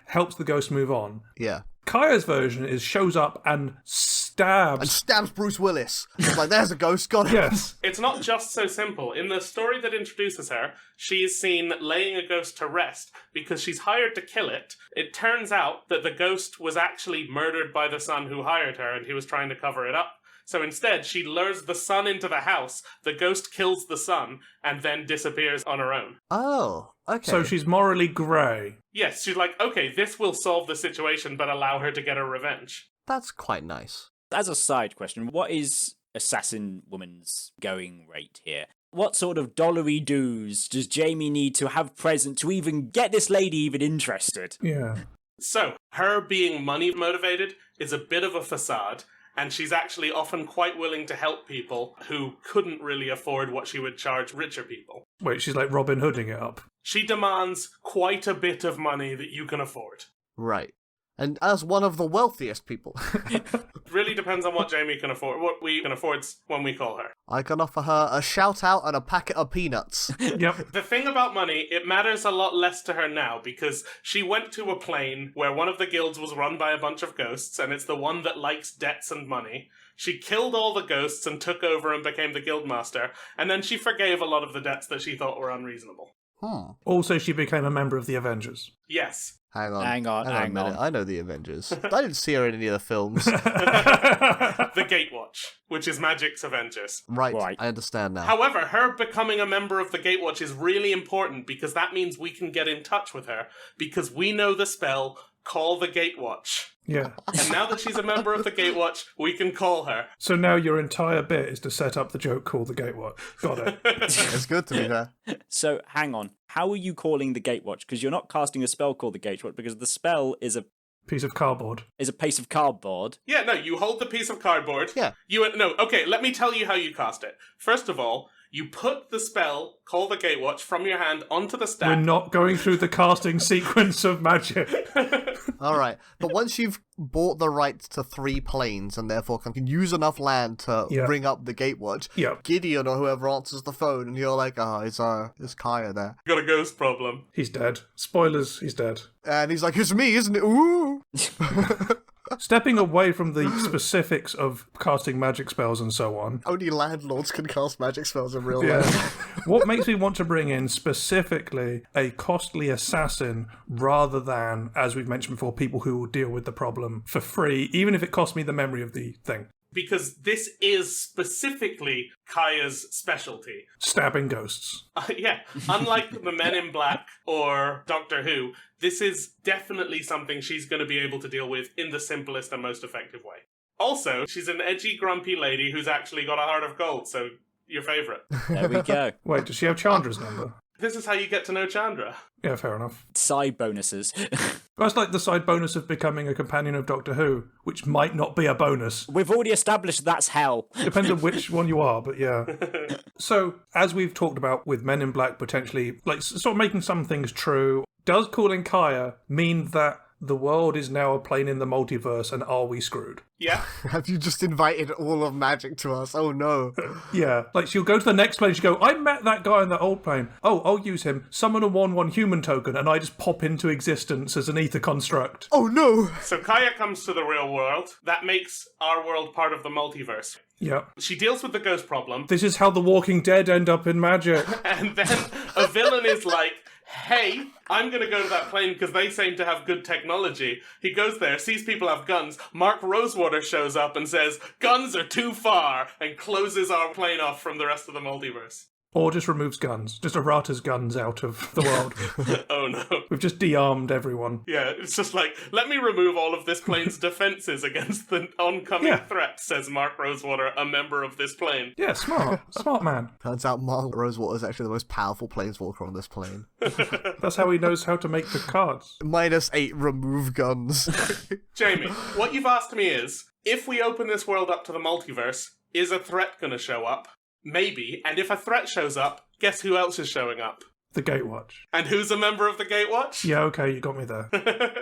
helps the ghost move on. Yeah. Kaya's version is shows up and stabs. And stabs Bruce Willis. It's like, there's a ghost, got it. Yes. It's not just so simple. In the story that introduces her, she is seen laying a ghost to rest because she's hired to kill it. It turns out that the ghost was actually murdered by the son who hired her, and he was trying to cover it up. So instead, she lures the son into the house, the ghost kills the son, and then disappears on her own. Oh, okay. So she's morally grey. Yes, she's like, okay, this will solve the situation, but allow her to get her revenge. That's quite nice. As a side question, what is Assassin Woman's going rate here? What sort of dollary dues does Jamie need to have present to even get this lady even interested? Yeah. So, her being money motivated is a bit of a facade, and she's actually often quite willing to help people who couldn't really afford what she would charge richer people. Wait, she's like Robin Hooding it up. She demands quite a bit of money that you can afford. Right. And as one of the wealthiest people, Really depends on what Jamie can afford, what we can afford when we call her. I can offer her a shout out and a packet of peanuts. Yep. The thing about money, it matters a lot less to her now because she went to a plane where one of the guilds was run by a bunch of ghosts, and it's the one that likes debts and money. She killed all the ghosts and took over and became the guildmaster, and then she forgave a lot of the debts that she thought were unreasonable. Also, she became a member of the Avengers. Yes. Hang on Hang a minute. on. I know the Avengers. I didn't see her in any of the films. The Gatewatch, which is Magic's Avengers. Right, Right. I understand now. However, her becoming a member of the Gatewatch is really important because that means we can get in touch with her because we know the spell Call the Gatewatch. Yeah. And now that she's a member of the Gatewatch, we can call her. So now your entire bit is to set up the joke Call the Gatewatch. Got it. It's good to be there. So, hang on. How are you calling the Gatewatch? Because you're not casting a spell called the Gatewatch, because the spell is a Piece of cardboard. piece of cardboard. Yeah, no, you hold the piece of cardboard. Yeah. Okay, let me tell you how you cast it. First of all, you put the spell, Call the Gatewatch, from your hand onto the stack. We're not going through the casting sequence of magic. Alright, but once you've bought the rights to 3 planes and therefore can use enough land to Yeah. bring up the Gatewatch, Yeah. Gideon or whoever answers the phone and you're like, is Kaya there? Got a ghost problem. He's dead. Spoilers, he's dead. And he's like, it's me, isn't it? Ooh! Stepping away from the specifics of casting magic spells and so on, Only landlords can cast magic spells in real yeah. life. What makes me want to bring in specifically a costly assassin rather than, as we've mentioned before, people who will deal with the problem for free, even if it costs me the memory of the thing? Because this is specifically Kaya's specialty. Stabbing ghosts. Yeah, unlike the Men in Black or Doctor Who, this is definitely something she's going to be able to deal with in the simplest and most effective way. Also, she's an edgy, grumpy lady who's actually got a heart of gold, so your favourite. There we go. Wait, does she have Chandra's number? This is how you get to know Chandra. Yeah, fair enough. Side bonuses. That's like the side bonus of becoming a companion of Doctor Who, which might not be a bonus. We've already established that's hell. Depends on which one you are, but yeah. So, as we've talked about with Men in Black potentially, like, sort of making some things true, does calling Kaya mean that the world is now a plane in the multiverse and are we screwed? Yeah? Have you just invited all of magic to us? Oh no. Yeah. Like, she'll go to the next plane, she'll go, I met that guy in that old plane. Oh, I'll use him. Summon a 1/1 human token, and I just pop into existence as an ether construct. Oh no! So Kaya comes to the real world. That makes our world part of the multiverse. Yeah. She deals with the ghost problem, This is how the Walking Dead end up in magic. and then a villain is like, hey, I'm going to go to that plane because they seem to have good technology. He goes there, sees people have guns. Mark Rosewater shows up and says, guns are too far, and closes our plane off from the rest of the multiverse. Or just removes guns. Just erratas guns out of the world. Oh no. We've just de-armed everyone. Yeah, it's just like, let me remove all of this plane's defenses against the oncoming Yeah. threat, says Mark Rosewater, a member of this plane. Yeah, smart. Smart man. Turns out Mark Rosewater is actually the most powerful planeswalker on this plane. That's how he knows how to make the cards. -8 remove guns. Jamie, what you've asked me is, if we open this world up to the multiverse, is a threat going to show up? Maybe. And if a threat shows up, guess who else is showing up? The Gatewatch. And who's a member of the Gatewatch? Yeah, okay, you got me there.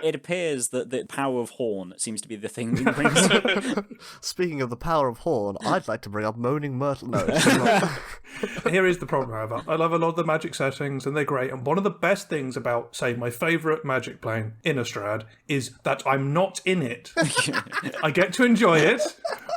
It appears that the power of Horn seems to be the thing that brings. Speaking of the power of Horn, I'd like to bring up Moaning Myrtle. No, it's not. Here is the problem, however. I love a lot of the magic settings, and they're great. And one of the best things about, say, my favourite magic plane, Innistrad, is that I'm not in it. I get to enjoy it,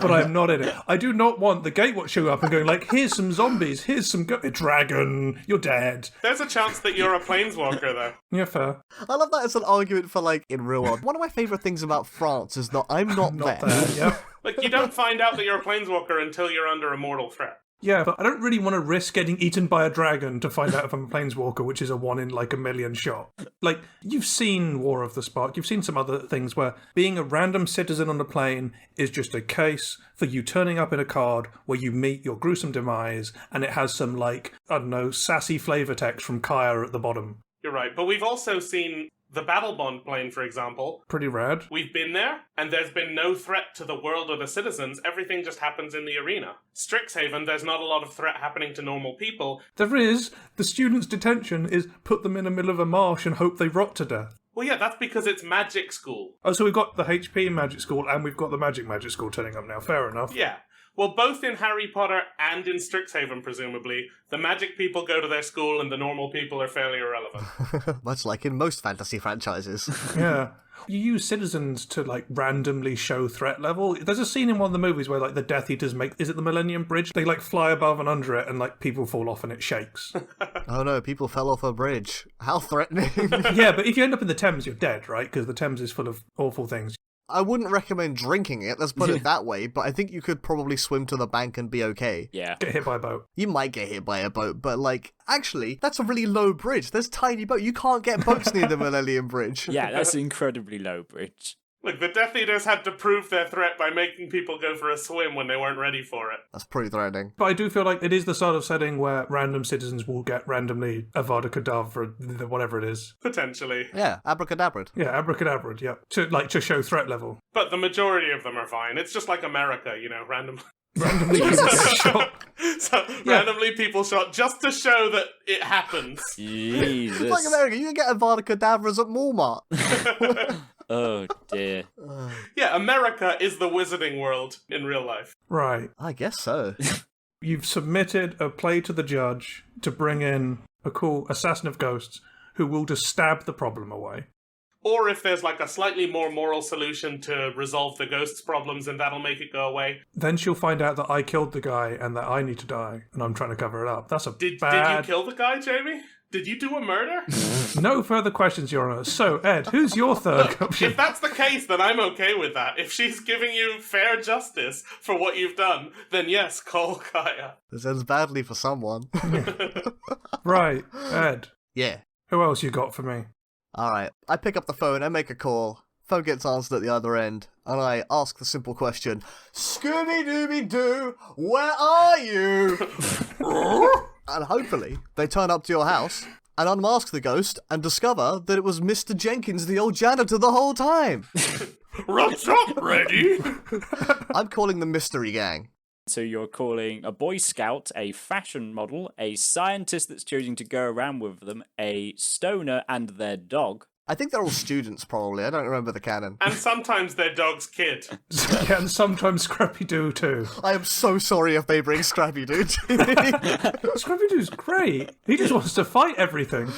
but I'm not in it. I do not want the Gatewatch showing up and going like, here's some zombies, here's some dragon, you're dead. There's a chance that you're a planeswalker, though. Yeah, fair. I love that as an argument for, like, in real world. One of my favourite things about France is that I'm not there. Yeah. Like, you don't find out that you're a planeswalker until you're under a mortal threat. Yeah, but I don't really want to risk getting eaten by a dragon to find out if I'm a planeswalker, which is a 1 in like a million shot. Like, you've seen War of the Spark, you've seen some other things where being a random citizen on a plane is just a case for you turning up in a card where you meet your gruesome demise, and it has some, like, I don't know, sassy flavour text from Kaya at the bottom. You're right. But we've also seen the Battle Bond plane, for example. Pretty rad. We've been there, and there's been no threat to the world or the citizens. Everything just happens in the arena. Strixhaven, there's not a lot of threat happening to normal people. There is. The students' detention is put them in the middle of a marsh and hope they rot to death. Well, yeah, that's because it's magic school. Oh, so we've got the HP Magic School and we've got the Magic School turning up now. Fair enough. Yeah. Well, both in Harry Potter and in Strixhaven, presumably, the magic people go to their school and the normal people are fairly irrelevant. Much like in most fantasy franchises. Yeah. You use citizens to, like, randomly show threat level. There's a scene in one of the movies where, like, the Death Eaters make... Is it the Millennium Bridge? They, like, fly above and under it and, like, people fall off and it shakes. Oh no, people fell off a bridge. How threatening. Yeah, but if you end up in the Thames, you're dead, right? Because the Thames is full of awful things. I wouldn't recommend drinking it, let's put it that way, but I think you could probably swim to the bank and be okay. Yeah. Get hit by a boat. You might get hit by a boat, but like, actually, that's a really low bridge. There's tiny boats. You can't get boats near the Millennium Bridge. Yeah, that's an incredibly low bridge. Look, the Death Eaters had to prove their threat by making people go for a swim when they weren't ready for it. That's pretty threatening. But I do feel like it is the sort of setting where random citizens will get randomly Avada Kedavra, whatever it is. Potentially. Yeah, abracadabra. Yeah, abracadabra, yeah. To show threat level. But the majority of them are fine. It's just like America, you know, randomly. Randomly people get shot. So, randomly people shot just to show that it happens. Jesus. It's like America, you can get Avada Kedavras at Walmart. Oh, dear. Yeah, America is the wizarding world in real life. Right. I guess so. You've submitted a play to the judge to bring in a cool assassin of ghosts who will just stab the problem away. Or if there's like a slightly more moral solution to resolve the ghost's problems and that'll make it go away. Then she'll find out that I killed the guy and that I need to die, and I'm trying to cover it up. That's a Did bad... you kill the guy, Jamie? Did you do a murder? No further questions, Your Honour. So, Ed, who's your third option? If that's the case, then I'm okay with that. If she's giving you fair justice for what you've done, then yes, call Kaya. This ends badly for someone. Right, Ed. Yeah. Who else you got for me? Alright, I pick up the phone, I make a call. Phone gets answered at the other end, and I ask the simple question, Scooby-Dooby-Doo, where are you? And hopefully, they turn up to your house and unmask the ghost and discover that it was Mr. Jenkins, the old janitor, the whole time. What's up, ready? I'm calling the Mystery Gang. So you're calling a Boy Scout, a fashion model, a scientist that's choosing to go around with them, a stoner and their dog. I think they're all students, probably. I don't remember the canon. And sometimes their dog's kid. Yeah, and sometimes Scrappy-Doo too. I am so sorry if they bring Scrappy-Doo. Scrappy-Doo's great. He just wants to fight everything.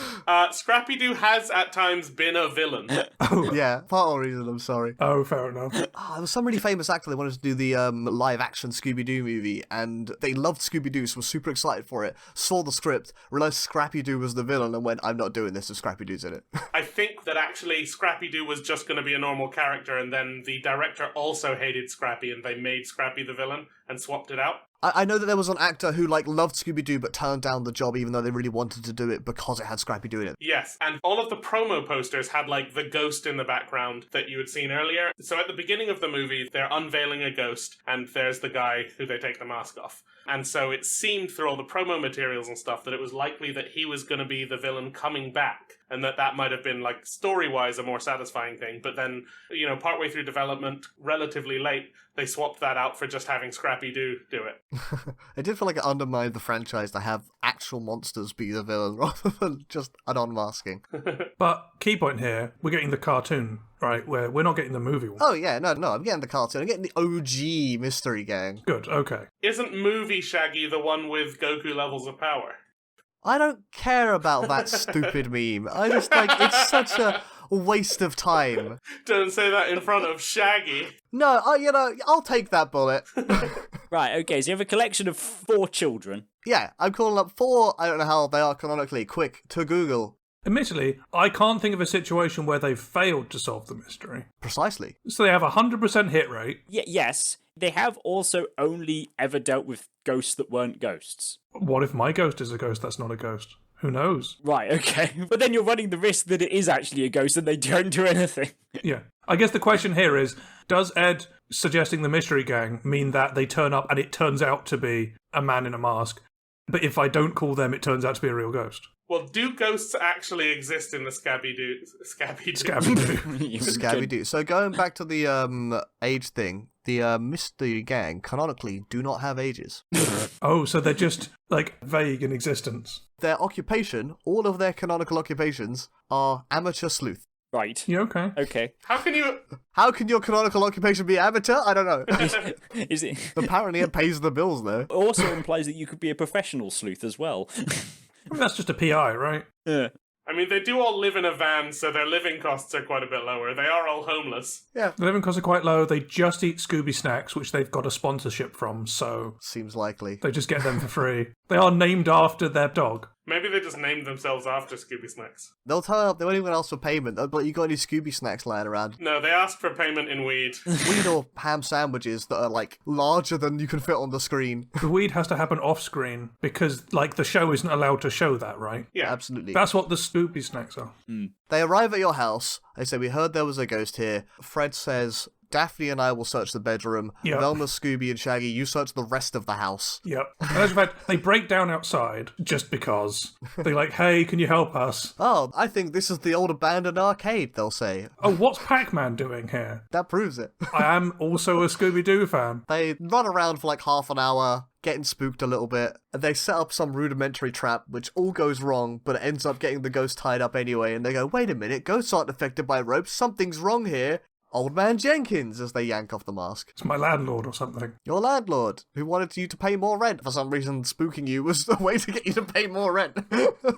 Scrappy-Doo has at times been a villain. Yeah, part of the reason I'm sorry. Oh, fair enough. There was some really famous actor that wanted to do the live-action Scooby-Doo movie, and they loved Scooby-Doo, so were super excited for it, saw the script, realised Scrappy-Doo was the villain, and went, I'm not doing this if Scrappy-Doo's in it. I think that actually Scrappy-Doo was just going to be a normal character, and then the director also hated Scrappy, and they made Scrappy the villain and swapped it out. I know that there was an actor who loved Scooby-Doo but turned down the job even though they really wanted to do it because it had Scrappy-Doo in it. Yes, and all of the promo posters had the ghost in the background that you had seen earlier. So at the beginning of the movie, they're unveiling a ghost, and there's the guy who they take the mask off. And so it seemed through all the promo materials and stuff that it was likely that he was going to be the villain coming back, and that might have been, story-wise a more satisfying thing. But then, partway through development, relatively late, they swapped that out for just having Scrappy-Doo do it. It did feel like it undermined the franchise to have actual monsters be the villain rather than just an unmasking. But key point here, we're getting the cartoon, right? Where we're not getting the movie one. Oh yeah, no, I'm getting the cartoon. I'm getting the OG Mystery Gang. Good, okay. Isn't Movie Shaggy the one with Goku levels of power? I don't care about that stupid meme. I just it's such a waste of time. Don't say that in front of Shaggy. No, I'll take that bullet. Right, okay, so you have a collection of 4 children. Yeah, I'm calling up 4, I don't know how they are canonically, quick, to Google. Admittedly, I can't think of a situation where they've failed to solve the mystery. Precisely. So they have a 100% hit rate. Yes, they have also only ever dealt with ghosts that weren't ghosts. What if my ghost is a ghost that's not a ghost? Who knows? Right, okay. But then you're running the risk that it is actually a ghost and they don't do anything. Yeah. I guess the question here is, does Ed suggesting the mystery gang mean that they turn up and it turns out to be a man in a mask, but if I don't call them, it turns out to be a real ghost? Well, do ghosts actually exist in the Scabby-Doo? Scabby-Doo. Scabby-Doo. So going back to the age thing, the Mystery Gang canonically do not have ages. Oh, so they're just, vague in existence. Their occupation, all of their canonical occupations, are amateur sleuth. Right. You okay? Okay. How can you... How can your canonical occupation be amateur? I don't know. Is it? Apparently it pays the bills, though. Also implies that you could be a professional sleuth as well. I mean, that's just a PI, right? Yeah. I mean, they do all live in a van, so their living costs are quite a bit lower. They are all homeless. Yeah. The living costs are quite low. They just eat Scooby snacks, which they've got a sponsorship from, so Seems likely. they just get them for free. They are named after their dog. Maybe they just named themselves after Scooby Snacks. They'll turn up, they won't even ask for payment. They'll be like, you got any Scooby snacks lying around? No, they ask for payment in weed. Weed or ham sandwiches that are, like, larger than you can fit on the screen. The weed has to happen off screen because, like, the show isn't allowed to show that, right? Yeah. Absolutely. That's what the Scooby snacks are. They arrive at your house. They say, we heard there was a ghost here. Fred says, Daphne and I will search the bedroom. Yep. Velma, Scooby, and Shaggy, you search the rest of the house. Yep. And as a fact, they break down outside just because. They're like, hey, can you help us? Oh, I think this is the old abandoned arcade, they'll say. Oh, what's Pac-Man doing here? That proves it. I am also a Scooby-Doo fan. They run around for like half an hour, getting spooked a little bit, and they set up some rudimentary trap, which all goes wrong, but it ends up getting the ghost tied up anyway, and they go, wait a minute, ghosts aren't affected by ropes, something's wrong here. Old Man Jenkins, as they yank off the mask. It's my landlord or something. Your landlord, who wanted you to pay more rent. For some reason, spooking you was a way to get you to pay more rent.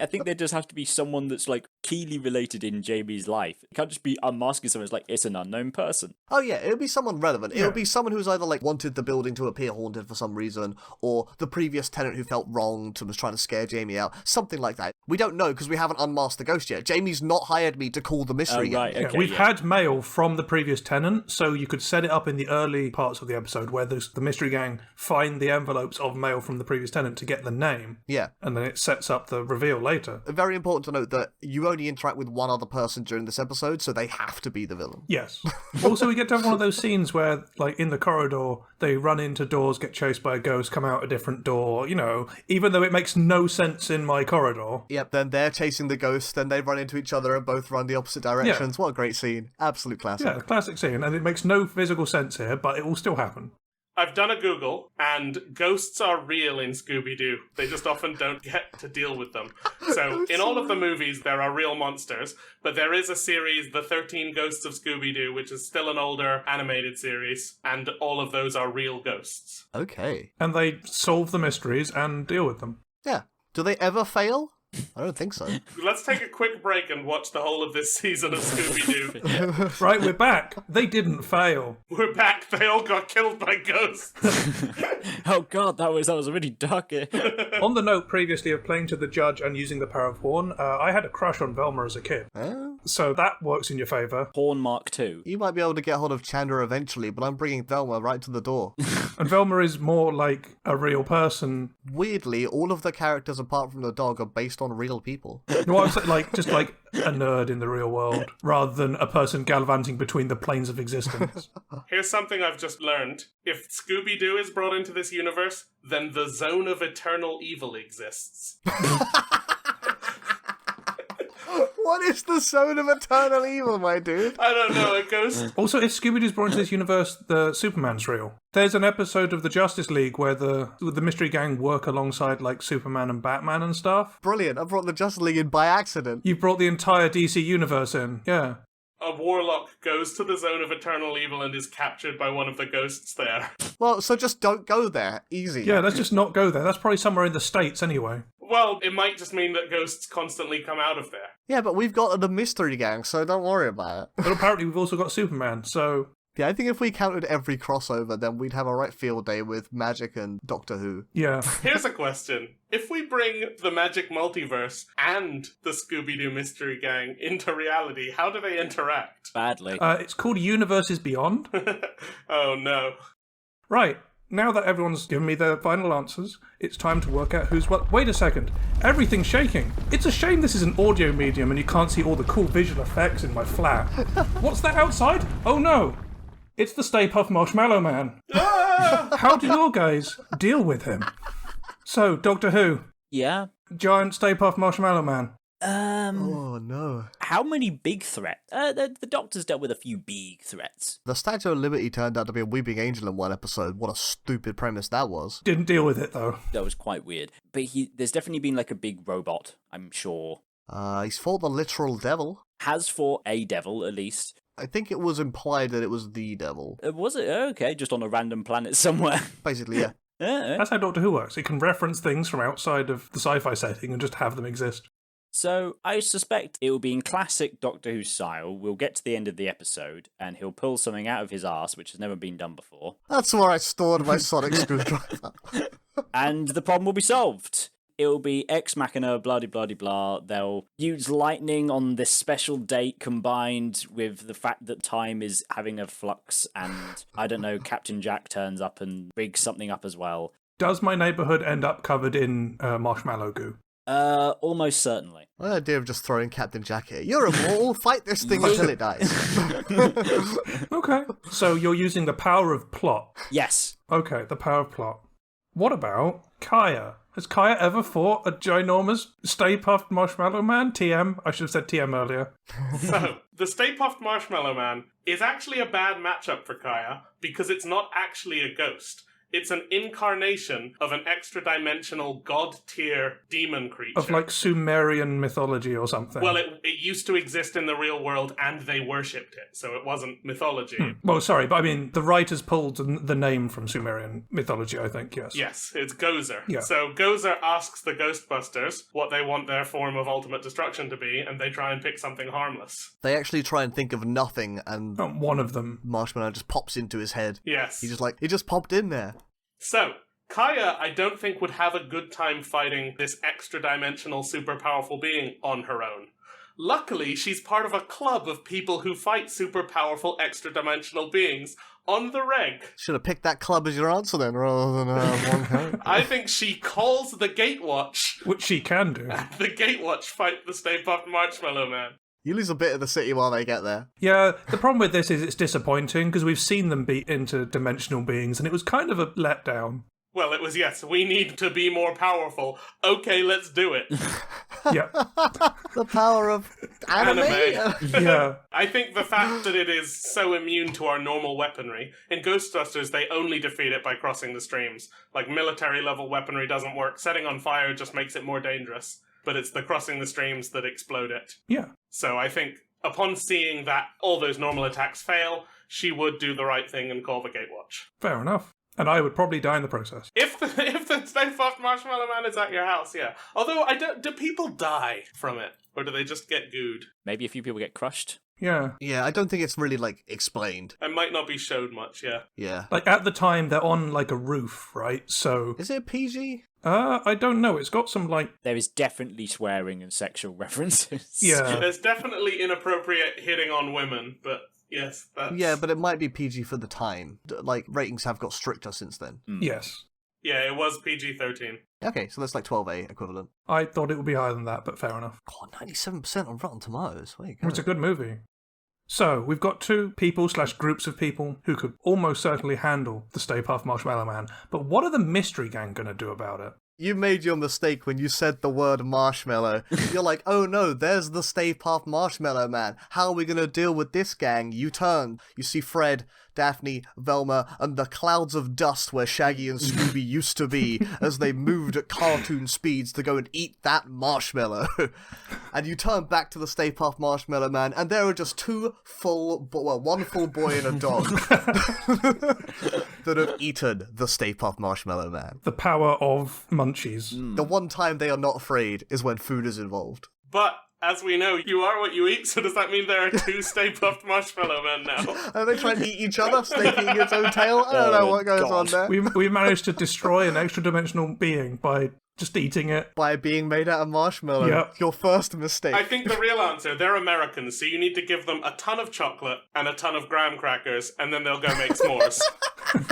I think there does have to be someone that's like keenly related in Jamie's life. It can't just be unmasking someone. It's like, it's an unknown person. Oh yeah, it would be someone relevant. It Yeah. would be someone who's either like wanted the building to appear haunted for some reason, or the previous tenant who felt wronged and was trying to scare Jamie out. Something like that. We don't know because we haven't unmasked the ghost yet. Jamie's not hired me to call the mystery Oh, right, gang. okay. We've had mail from the previous tenant, so you could set it up in the early parts of the episode where the mystery gang find the envelopes of mail from the previous tenant to get the name, Yeah. and then it sets up the reveal later. Very important to note that you only interact with one other person during this episode, so they have to be the villain. Yes. Also, we get to have one of those scenes where, like, in the corridor, they run into doors, get chased by a ghost, come out a different door, you know, even though it makes no sense in my corridor. Yep, then they're chasing the ghost, then they run into each other and both run the opposite directions. What a great scene. Absolute classic. Yeah, classic scene, and it makes no physical sense here, but it will still happen. I've done a Google, and ghosts are real in Scooby-Doo. They just often don't get to deal with them. So, in all of the movies, there are real monsters, but there is a series, The 13 Ghosts of Scooby-Doo, which is still an older animated series, and all of those are real ghosts. Okay. And they solve the mysteries and deal with them. Yeah. Do they ever fail? I don't think so. Let's take a quick break and watch the whole of this season of Scooby-Doo. Right, we're back. They didn't fail. We're back. They all got killed by ghosts. Oh god, that was a really dark. On the note previously of playing to the judge and using the power of horn, I had a crush on Velma as a kid. Oh. So that works in your favour. Horn Mark II. You might be able to get hold of Chandra eventually, but I'm bringing Velma right to the door. And Velma is more like a real person. Weirdly, all of the characters apart from the dog are based on real people. You know what I'm saying? Like, just like a nerd in the real world, rather than a person gallivanting between the planes of existence. Here's something I've just learned. If Scooby-Doo is brought into this universe, then the Zone of Eternal Evil exists. What is the zone of eternal evil, my dude? I don't know, it goes... Also, if Scooby-Doo's brought into this universe, the Superman's real. There's an episode of the Justice League where the mystery gang work alongside, like, Superman and Batman and stuff. Brilliant. I brought the Justice League in by accident. You brought the entire DC universe in, yeah. A warlock goes to the Zone of Eternal Evil and is captured by one of the ghosts there. Well, so just don't go there. Easy. Yeah, let's just not go there. That's probably somewhere in the States anyway. Well, it might just mean that ghosts constantly come out of there. Yeah, but we've got the mystery gang, so don't worry about it. But apparently we've also got Superman, so... Yeah, I think if we counted every crossover, then we'd have a right field day with Magic and Doctor Who. Yeah. Here's a question. If we bring the Magic Multiverse and the Scooby-Doo Mystery Gang into reality, how do they interact? Badly. It's called Universes Beyond. Oh no. Right. Now that everyone's given me their final answers, it's time to work out who's what. Wait a second. Everything's shaking. It's a shame this is an audio medium and you can't see all the cool visual effects in my flat. What's that outside? Oh no. It's the Stay Puft Marshmallow Man. How do your guys deal with him? So, Doctor Who, Yeah. giant Stay Puft Marshmallow Man. Oh, no. How many big threats? The Doctor's dealt with a few big threats. The Statue of Liberty turned out to be a weeping angel in one episode. What a stupid premise that was. Didn't deal with it though. That was quite weird. But there's definitely been like a big robot, I'm sure. He's fought the literal devil. has fought a devil, at least. I think it was implied that it was the devil. Was it? Okay, just on a random planet somewhere. Basically, yeah. That's how Doctor Who works. It can reference things from outside of the sci-fi setting and just have them exist. So I suspect it will be in classic Doctor Who style. We'll get to the end of the episode and he'll pull something out of his arse, which has never been done before. That's where I stored my sonic screwdriver. And the problem will be solved. It'll be ex machina, blah-de-blah-de-blah. They'll use lightning on this special date combined with the fact that time is having a flux and, I don't know, Captain Jack turns up and rigs something up as well. Does my neighbourhood end up covered in marshmallow goo? Almost certainly. The idea of just throwing Captain Jack here. You're immortal, fight this thing until it dies. Okay. So you're using the power of plot. Yes. Okay, the power of plot. What about Kaya? Has Kaya ever fought a ginormous Stay Puft Marshmallow Man? TM? I should have said TM earlier. So, the Stay Puft Marshmallow Man is actually a bad matchup for Kaya because it's not actually a ghost. It's an incarnation of an extra-dimensional god-tier demon creature. Of like Sumerian mythology or something. Well, it used to exist in the real world and they worshipped it, so it wasn't mythology. Well, sorry, but I mean, the writers pulled the name from Sumerian mythology, I think, yes. Yes, it's Gozer. Yeah. So Gozer asks the Ghostbusters what they want their form of ultimate destruction to be, and they try and pick something harmless. They actually try and think of nothing, and One of them. Marshmallow just pops into his head. Yes. He just popped in there. So, Kaya, I don't think would have a good time fighting this extra-dimensional, super powerful being on her own. Luckily, she's part of a club of people who fight super powerful, extra-dimensional beings on the reg. Should have picked that club as your answer then, rather than one character. I think she calls the Gatewatch. Which she can do. The Gatewatch fight the Stay Puft Marshmallow Man. You lose a bit of the city while they get there. Yeah, the problem with this is it's disappointing because we've seen them beat interdimensional beings and it was kind of a letdown. Well, it was, yes, we need to be more powerful. Okay, let's do it. Yeah. The power of anime. Yeah. I think the fact that it is so immune to our normal weaponry, in Ghostbusters they only defeat it by crossing the streams. Like, military level weaponry doesn't work. Setting on fire just makes it more dangerous. But it's the crossing the streams that explode it. Yeah. So I think upon seeing that all those normal attacks fail, she would do the right thing and call the Gatewatch. Fair enough. And I would probably die in the process. If the Stay Puft Marshmallow Man is at your house, yeah. Although, do people die from it? Or do they just get gooed? Maybe a few people get crushed. Yeah. Yeah, I don't think it's really, explained. It might not be showed much, yeah. Yeah. Like, at the time, they're on, a roof, right? So... Is it PG? I don't know. It's got some, There is definitely swearing and sexual references. Yeah. There's definitely inappropriate hitting on women, but yes, that's... Yeah, but it might be PG for the time. Ratings have got stricter since then. Yes. Yeah, it was PG-13. Okay, so that's 12A equivalent. I thought it would be higher than that, but fair enough. God, 97% on Rotten Tomatoes. There you go. It's a good movie. So, we've got two people/groups of people who could almost certainly handle the Stay Puft Marshmallow Man, but what are the Mystery Gang going to do about it? You made your mistake when you said the word marshmallow. You're like, oh no, there's the Stay Puft Marshmallow Man. How are we going to deal with this gang? You turn. You see Fred, Daphne, Velma, and the clouds of dust where Shaggy and Scooby used to be as they moved at cartoon speeds to go and eat that marshmallow. And you turn back to the Stay Puft Marshmallow Man, and there are just one full boy and a dog that have eaten the Stay Puft Marshmallow Man. The power of munchies. The one time they are not afraid is when food is involved. But, as we know, you are what you eat, so does that mean there are two Stay Puft Marshmallow Men now? Are they trying to eat each other, snaking its own tail? I don't know what goes on there. We managed to destroy an extra-dimensional being by just eating it. By being made out of marshmallow. Yep. Your first mistake. I think the real answer, they're Americans, so you need to give them a ton of chocolate and a ton of graham crackers, and then they'll go make s'mores.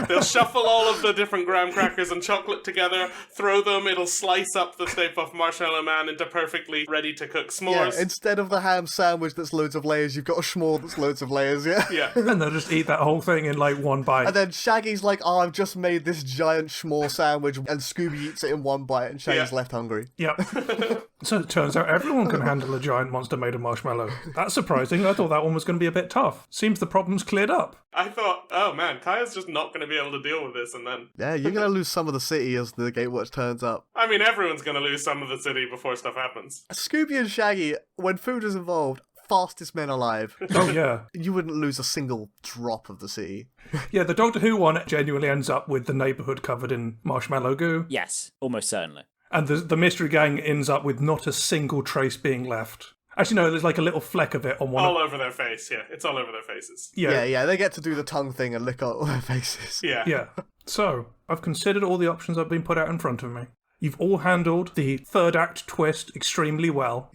They'll shuffle all of the different graham crackers and chocolate together, throw them, it'll slice up the Stay Puft Marshmallow Man into perfectly ready-to-cook s'mores. Yeah, instead of the ham sandwich that's loads of layers, you've got a s'more that's loads of layers, yeah? Yeah. And they'll just eat that whole thing in one bite. And then Shaggy's like, oh, I've just made this giant s'more sandwich, and Scooby eats it in one bite, and Shaggy's left hungry. Yep. So it turns out everyone can handle a giant monster made of marshmallow. That's surprising. I thought that one was going to be a bit tough. Seems the problem's cleared up. I thought, oh man, Kaya's just not going to be able to deal with this, and then... Yeah, you're going to lose some of the city as the Gatewatch turns up. I mean, everyone's going to lose some of the city before stuff happens. Scooby and Shaggy, when food is involved, fastest men alive. Oh, yeah. You wouldn't lose a single drop of the sea. Yeah, the Doctor Who one genuinely ends up with the neighbourhood covered in marshmallow goo. Yes, almost certainly. And the Mystery Gang ends up with not a single trace being left. Actually, no, there's like a little fleck of it on one All over their face, yeah. It's all over their faces. Yeah, they get to do the tongue thing and lick all their faces. Yeah. Yeah. So, I've considered all the options that have been put out in front of me. You've all handled the third act twist extremely well.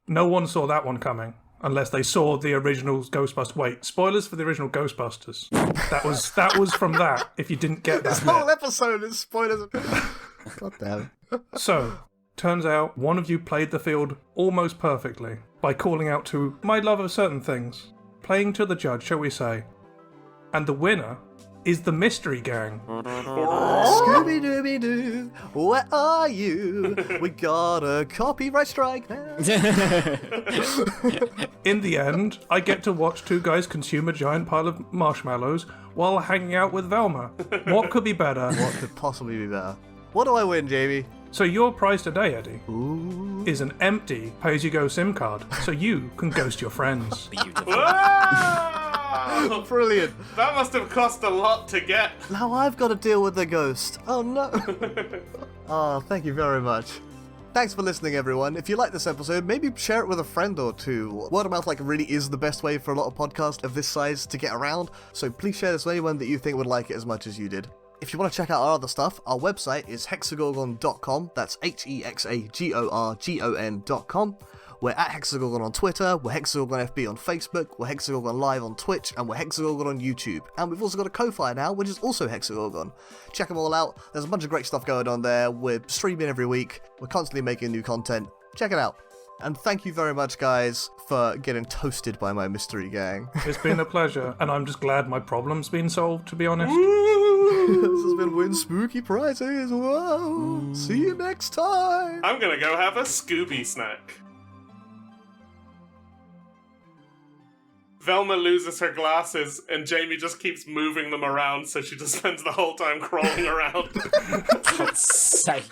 No one saw that one coming. Unless they saw the original Ghostbusters. Wait, spoilers for the original Ghostbusters. That was from that, if you didn't get that. This whole episode is spoilers. God damn it. So, turns out one of you played the field almost perfectly by calling out to my love of certain things. Playing to the judge, shall we say. And the winner is the Mystery Gang. Scooby-Dooby-Doo, where are you? We got a copyright strike now. In the end, I get to watch two guys consume a giant pile of marshmallows while hanging out with Velma. What could be better? What could possibly be better? What do I win, Jamie? So your prize today, Eddie, Ooh. is an empty pay-as-you-go SIM card, so you can ghost your friends. Beautiful. Wow! Brilliant. That must have cost a lot to get. Now I've got to deal with the ghost. Oh no. Oh, thank you very much. Thanks for listening, everyone. If you like this episode, maybe share it with a friend or two. Word of mouth really is the best way for a lot of podcasts of this size to get around, so please share this with anyone that you think would like it as much as you did. If you want to check out our other stuff, our website is hexagorgon.com. That's hexagorgon.com. We're at Hexagorgon on Twitter, we're Hexagorgon FB on Facebook, we're Hexagorgon Live on Twitch, and we're Hexagorgon on YouTube. And we've also got a Ko-Fi now, which is also Hexagorgon. Check them all out. There's a bunch of great stuff going on there. We're streaming every week. We're constantly making new content. Check it out. And thank you very much, guys, for getting toasted by my mystery gang. It's been a pleasure, and I'm just glad my problem's been solved, to be honest. This has been Win Spooky Prizes. Whoa. See you next time. I'm gonna go have a Scooby snack. Velma loses her glasses, and Jamie just keeps moving them around, so she just spends the whole time crawling around. God's sake.